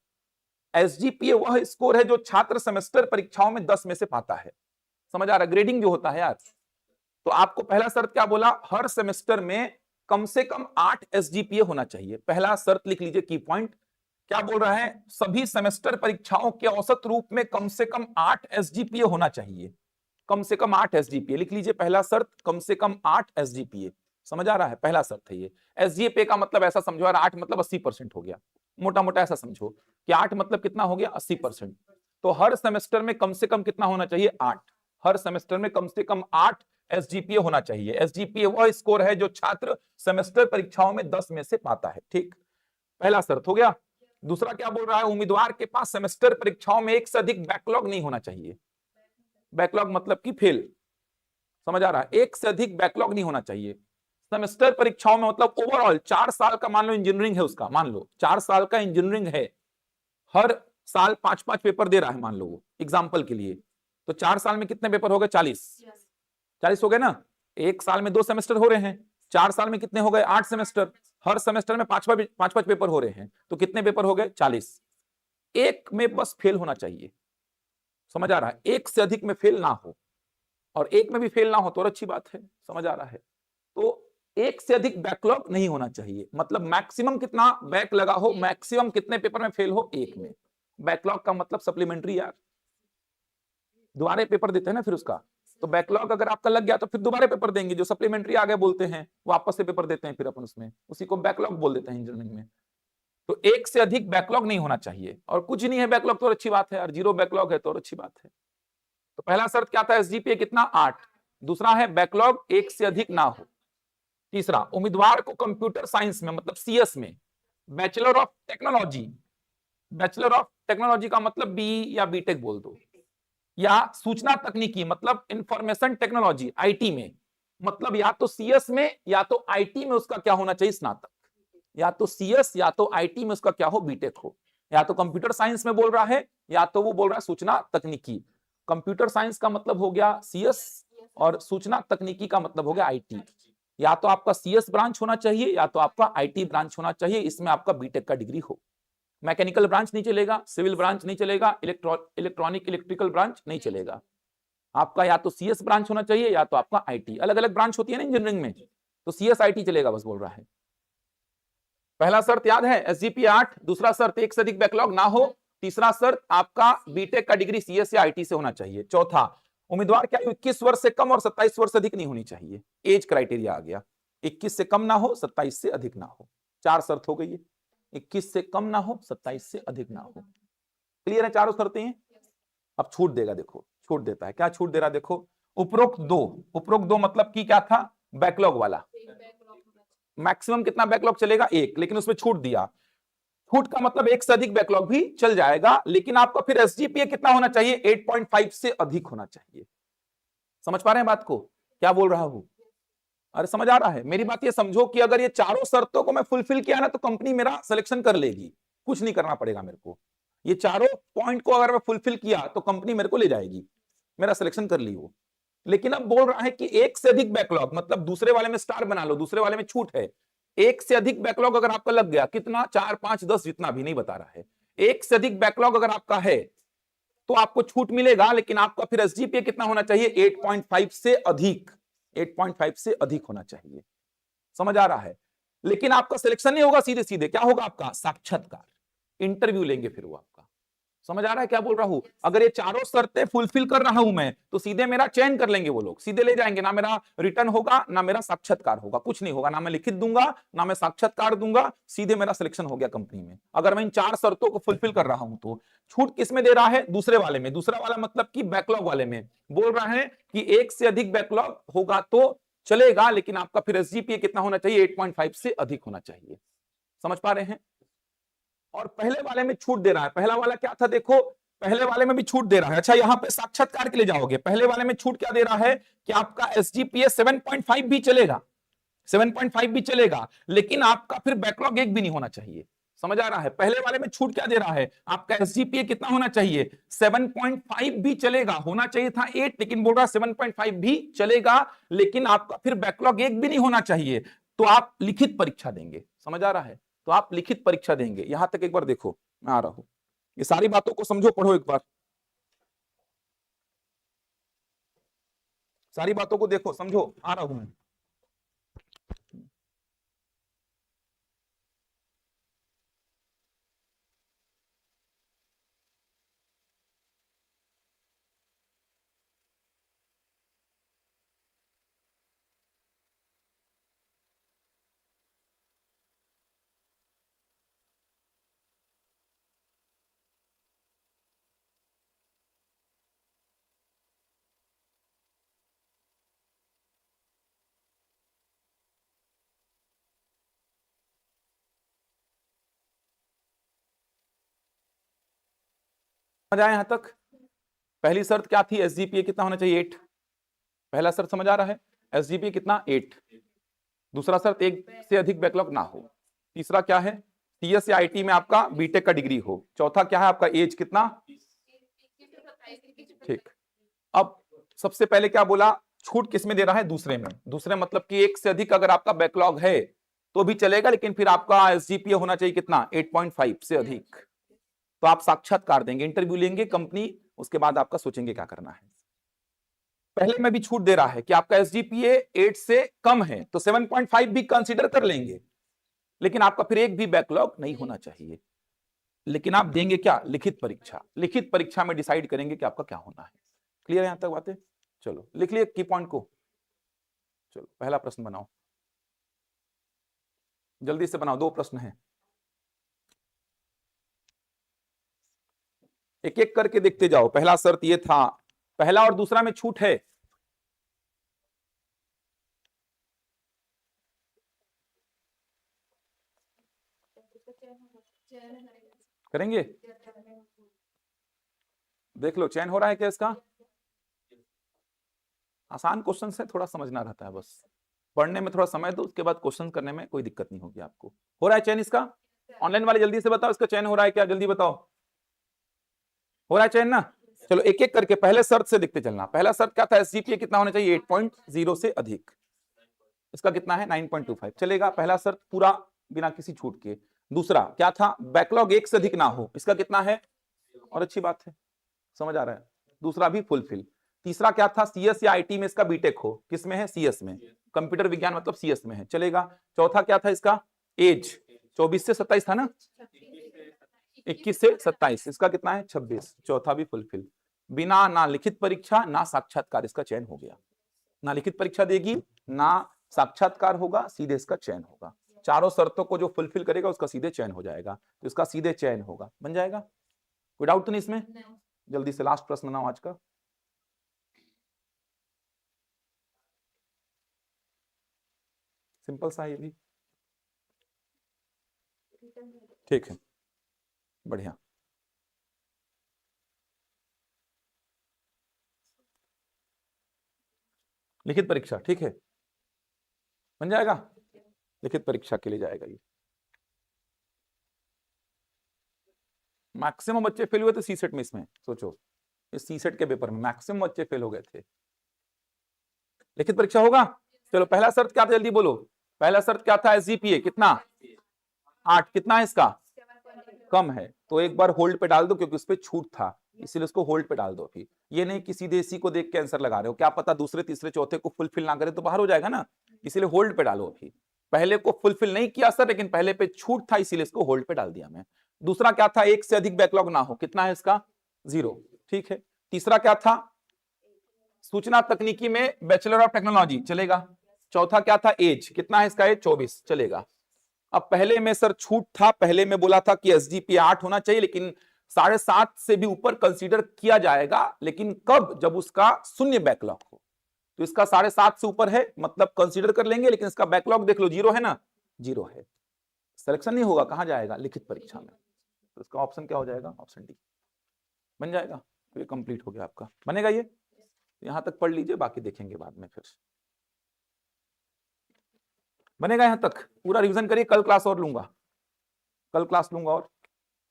एसजीपीए वह स्कोर है जो छात्र सेमेस्टर परीक्षाओं में 10 में से पाता है। समझ आ रहा है? ग्रेडिंग जो होता है यार। तो आपको पहला शर्त क्या बोला? हर सेमेस्टर में कम से कम 8 एसजीपीए होना चाहिए। पहला शर्त लिख लीजिए, की पॉइंट क्या बोल रहा है? सभी सेमेस्टर परीक्षाओं के औसत रूप में कम से कम 8 एसजीपीए होना चाहिए। कम से कम 8 एसजीपीए लिख लीजिए। पहला शर्त कम से कम 8 एसजीपीए। समझ आ रहा है? पहला शर्त है ये। एसजीपीए का मतलब ऐसा समझो यार, 8 मतलब 80% हो गया, मोटा मोटा ऐसा समझो कि 8 मतलब कितना हो गया? 80%। तो हर सेमेस्टर में कम से कम कितना होना चाहिए? 8। हर सेमेस्टर में कम से कम 8 एसजीपीए होना चाहिए। एसजीपीए वह स्कोर है जो छात्र सेमेस्टर परीक्षाओं में 10 में से पाता है। ठीक, पहला शर्त हो गया। दूसरा क्या बोल रहा है? उम्मीदवार के पास सेमेस्टर परीक्षाओं में एक से अधिक बैकलॉग नहीं होना चाहिए। बैकलॉग मतलब कि फेल। समझ आ रहा है? एक से अधिक बैकलॉग नहीं होना चाहिए सेमेस्टर परीक्षाओं में। मतलब ओवरऑल 4 साल का मान लो इंजीनियरिंग है उसका, मान लो 4 साल का इंजीनियरिंग है, हर साल 5-5 पेपर दे रहा है मान लो वो, एग्जाम्पल के लिए। तो 4 साल में कितने पेपर हो गए? 40 हो गए ना। एक साल में 2 सेमेस्टर हो रहे हैं, 4 साल में कितने हो गए? 8 सेमेस्टर। हर सेमेस्टर में 5-5 पेपर हो रहे हैं, तो कितने पेपर हो गए? 40। एक में बस फेल होना चाहिए। समझ आ रहा है? एक से अधिक में फेल ना हो, और एक में भी फेल ना हो तो और अच्छी बात है। समझ आ रहा है? तो एक से अधिक बैकलॉग नहीं होना चाहिए, मतलब मैक्सिमम कितना बैक लगा हो, मैक्सिमम कितने पेपर में फेल हो? एक में। बैकलॉग का मतलब सप्लीमेंट्री यार, दोबारा पेपर देते हैं ना फिर उसका। तो बैकलॉग अगर आपका लग गया तो फिर दोबारा पेपर देंगे, जो सप्लीमेंट्री आगे बोलते हैं वापस से पेपर देते हैं फिर अपन उसमें, उसी को बैकलॉग बोल देते हैं इंजीनियरिंग में। तो एक से अधिक बैकलॉग नहीं होना चाहिए, और कुछ नहीं है बैकलॉग तो अच्छी बात है यार, 0 बैकलॉग है तो और अच्छी बात है। तो पहला शर्त क्या था? एसजीपीए कितना? 8। दूसरा है बैकलॉग एक से अधिक ना हो। तीसरा, उम्मीदवार को कंप्यूटर साइंस में मतलब सीएस में bachelor of technology, bachelor of technology का मतलब बी या बीटेक बोल दो, या सूचना तकनीकी मतलब इंफॉर्मेशन टेक्नोलॉजी आईटी में, मतलब या तो सीएस में या तो आईटी में उसका क्या होना चाहिए? स्नातक। या तो सीएस या तो आईटी में उसका क्या हो? बीटेक हो। या तो कंप्यूटर साइंस में बोल रहा है या तो वो बोल रहा है सूचना तकनीकी। कंप्यूटर साइंस का मतलब हो गया सीएस और सूचना तकनीकी का मतलब हो गया आईटी। या तो आपका सीएस ब्रांच होना चाहिए या तो आपका आईटी ब्रांच होना चाहिए, इसमें आपका बीटेक का डिग्री हो। मैकेनिकल ब्रांच नहीं चलेगा, सिविल ब्रांच नहीं चलेगा, इलेक्ट्रॉनिक इलेक्ट्रिकल ब्रांच नहीं चलेगा। आपका या तो सीएस ब्रांच होना चाहिए या तो आपका आईटी। अलग अलग ब्रांच होती है ना इंजीनियरिंग में, तो सीएस आईटी चलेगा बस, बोल रहा है। पहला शर्त याद है एसजीपीए 8, दूसरा शर्त एक से अधिक बैकलॉग ना हो, तीसरा शर्त आपका बीटेक का डिग्री सीएस या आईटी से होना चाहिए, चौथा उम्मीदवार क्या 21 वर्ष से कम और 27 वर्ष से अधिक नहीं होनी चाहिए। एज क्राइटेरिया आ गया, 21 से कम ना हो, 27 से अधिक ना हो। चार शर्त हो गई है, 21 से कम ना हो, 27 से अधिक ना हो। क्लियर है चारों शर्तें हैं। अब छूट देगा, देखो छूट देता है, क्या छूट दे रहा है देखो। उपरोक्त दो मतलब की क्या था, बैकलॉग वाला। मैक्सिमम कितना बैकलॉग चलेगा, एक, लेकिन उसमें छूट दिया। छूट का मतलब एक से अधिक बैकलॉग भी चल जाएगा, लेकिन आपका फिर एसजीपीए कितना होना चाहिए, 8.5 से अधिक होना चाहिए। समझ पा रहे हैं बात को, क्या बोल रहा हूं? अरे समझ आ रहा है मेरी बात? ये समझो कि अगर ये चारों शर्तों को मैं फुलफिल किया ना तो कंपनी मेरा सिलेक्शन कर लेगी, कुछ नहीं करना पड़ेगा मेरे को। ये चारों पॉइंट को अगर मैं फुलफिल किया तो कंपनी मेरे को ले जाएगी, मेरा सिलेक्शन कर ली वो। लेकिन अब बोल रहा है कि एक से अधिक बैकलॉग, मतलब दूसरे वाले में स्टार बना लो, दूसरे वाले में छूट है। एक से अधिक बैकलॉग अगर आपका लग गया, कितना, 4, 5, 10, जितना भी नहीं बता रहा है, एक से अधिक बैकलॉग अगर आपका है तो आपको छूट मिलेगा, लेकिन आपका फिर एसजीपीए कितना होना चाहिए, 8.5 से अधिक, 8.5 से अधिक होना चाहिए। समझ आ रहा है? लेकिन आपका सिलेक्शन नहीं होगा सीधे सीधे, क्या होगा आपका साक्षात्कार, इंटरव्यू लेंगे फिर वो आपका। समझ आ रहा है क्या बोल रहा हूं? अगर ये चारों शर्तें फुलफिल कर रहा हूं मैं तो सीधे मेरा चयन कर लेंगे वो लोग, सीधे ले जाएंगे, ना मेरा रिटर्न होगा ना मेरा साक्षात्कार होगा, कुछ नहीं होगा, ना मैं लिखित दूंगा ना मैं साक्षात्कार दूंगा, सीधे मेरा सिलेक्शन हो गया कंपनी में, अगर मैं इन चार शर्तों को फुलफिल कर रहा हूं तो। छूट किस में दे रहा है, दूसरे वाले में। दूसरा वाला मतलब कि बैकलॉग वाले में बोल रहा है कि एक से अधिक बैकलॉग होगा तो चलेगा, लेकिन आपका फिर एसजीपीए कितना होना चाहिए, 8.5 से अधिक होना चाहिए। समझ पा रहे हैं? और पहले वाले में छूट दे रहा है। पहला वाला क्या था देखो, पहले वाले में भी छूट दे रहा है। अच्छा यहां पे साक्षात्कार के लिए जाओगे, पहले वाले में छूट क्या दे रहा है कि आपका एसजीपीए 7.5 भी चलेगा, 7.5 भी चलेगा, लेकिन आपका फिर बैकलॉग एक भी नहीं होना चाहिए। समझ आ रहा है? पहले वाले में छूट क्या दे रहा है, आपका एसजीपीए कितना होना चाहिए, 7.5 भी चलेगा, होना चाहिए था 8, लेकिन बोल रहा 7.5 भी चलेगा, लेकिन आपका फिर बैकलॉग एक भी नहीं होना चाहिए। तो आप लिखित परीक्षा देंगे। समझ आ रहा है? तो आप लिखित परीक्षा देंगे। यहां तक एक बार देखो, मैं आ रहा हूं, ये सारी बातों को समझो, पढ़ो एक बार, सारी बातों को देखो समझो, आ रहा हूं मैं। समझ आया यहां तक? पहली शर्त क्या थी, एसजीपीए कितना होना चाहिए, 8। पहला शर्त समझ आ रहा है, एसजीपीए कितना, 8। दूसरा शर्त एक से अधिक बैकलॉग ना हो। तीसरा क्या है, सीएस या आईटी में आपका बीटेक का डिग्री हो। चौथा क्या है आपका, एज कितना, ठीक। अब सबसे पहले क्या बोला, छूट किस में दे रहा है, दूसरे में। दूसरे मतलब कि एक से अधिक अगर आपका बैकलॉग है तो भी चलेगा, लेकिन फिर आपका एसजीपीए होना चाहिए कितना, 8.5 से अधिक। तो आप साक्षात्कार देंगे, इंटरव्यू लेंगे कंपनी, उसके बाद आपका सोचेंगे क्या करना है। पहले में भी छूट दे रहा है कि आपका एसजीपीए 8 से कम है तो 7.5 भी कंसीडर कर लेंगे, लेकिन आपका फिर एक भी बैकलॉग नहीं होना चाहिए। लेकिन आप देंगे क्या, लिखित परीक्षा। लिखित परीक्षा में डिसाइड करेंगे कि आपका क्या होना है। क्लियर है यहां तक बातें? चलो लिख लिए की पॉइंट को। चलो पहला प्रश्न बनाओ, जल्दी से बनाओ, 2 प्रश्न हैं, एक एक करके देखते जाओ। पहला शर्त ये था, पहला और दूसरा में छूट है। करेंगे, देख लो चयन हो रहा है क्या इसका। आसान क्वेश्चन है, थोड़ा समझना रहता है बस, पढ़ने में थोड़ा समय दो, उसके बाद क्वेश्चन करने में कोई दिक्कत नहीं होगी आपको। हो रहा है चयन इसका? ऑनलाइन वाले जल्दी से बताओ, इसका चयन हो रहा है क्या, जल्दी बताओ। हो रहा है चयन ना? चलो एक एक करके पहले शर्त से देखते चलना। पहला शर्त क्या था, एसजीपीए कितना होना चाहिए, 8.0 से अधिक। इसका कितना है, 9.25 चलेगा, पहला शर्त पूरा बिना किसी छूट के। दूसरा क्या था, बैकलॉग एक से अधिक ना हो, इसका कितना है, और अच्छी बात है, समझ आ रहा है, दूसरा भी फुलफिल। तीसरा क्या था, सीएस या आईटी में इसका बीटेक हो, किसमें है, सीएस में, कंप्यूटर विज्ञान मतलब सीएस में है, चलेगा। चौथा क्या था इसका, एज 24 से 27 था ना, 21 से 27, इसका कितना है 26, चौथा भी फुलफिल। बिना ना लिखित परीक्षा ना साक्षात्कार इसका चयन हो गया, ना लिखित परीक्षा देगी ना साक्षात्कार होगा, सीधे इसका चयन होगा। चारों शर्तों को जो फुलफिल करेगा उसका सीधे चयन हो जाएगा, तो इसका सीधे चयन होगा, बन जाएगा। कोई डाउट तो नहीं इसमें? जल्दी से लास्ट प्रश्न बनाओ आज का। सिंपल सा ये भी, ठीक है, बढ़िया। लिखित परीक्षा, ठीक है, बन जाएगा, लिखित परीक्षा के लिए जाएगा ये। मैक्सिमम बच्चे फेल हुए थे सीसेट में, इसमें सोचो, इस सीसेट के पेपर में मैक्सिमम बच्चे फेल हो गए थे। लिखित परीक्षा होगा, चलो पहला शर्त क्या था, जल्दी बोलो, पहला शर्त क्या था, एसजीपीए कितना, 8, कितना है इसका, कम है, तो एक बार होल्ड पे डाल दो, क्योंकि उस पर छूट था, इसीलिए उसको होल्ड पे डाल दो। अभी ये नहीं कि सीधे इसी को देख के आंसर लगा रहे हो, क्या पता दूसरे तीसरे चौथे को फुलफिल ना करे तो बाहर हो जाएगा ना, इसीलिए होल्ड पे डालो। अभी पहले को फुलफिल नहीं किया सर, लेकिन पहले पे छूट था, इसीलिए इसको होल्ड पे डाल दिया मैं। दूसरा क्या था, एक से अधिक बैकलॉग ना हो, कितना है इसका, 0, ठीक है। तीसरा क्या था, सूचना तकनीकी में बैचलर ऑफ टेक्नोलॉजी, चलेगा। चौथा क्या था, एज, कितना है इसका एज, 24, चलेगा। अब पहले में सर छूट था, पहले में बोला था कि एसजीपीए 8 होना चाहिए, लेकिन 7.5 से भी ऊपर कंसीडर किया जाएगा, लेकिन कब, जब उसका शून्य बैकलॉग हो। तो इसका 7.5 से ऊपर है, मतलब कंसीडर कर लेंगे, लेकिन इसका बैकलॉग देख लो 0 है ना, 0 है, सिलेक्शन नहीं होगा, कहां जाएगा, लिखित परीक्षा में। तो इसका ऑप्शन क्या हो जाएगा, ऑप्शन डी बन जाएगा। तो ये कंप्लीट हो गया आपका, बनेगा ये, यहां तक पढ़ लीजिए, बाकी देखेंगे बाद में, फिर बनेगा यहां तक, पूरा रिवीजन करिए, कल क्लास और लूंगा, कल क्लास लूंगा, और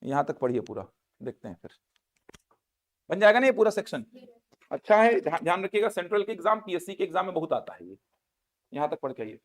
यहां तक पढ़िए पूरा, देखते हैं फिर बन जाएगा ना ये पूरा सेक्शन। अच्छा है, ध्यान रखिएगा, सेंट्रल के एग्जाम, पीएससी के एग्जाम में बहुत आता है ये, यहां तक पढ़ के आइए।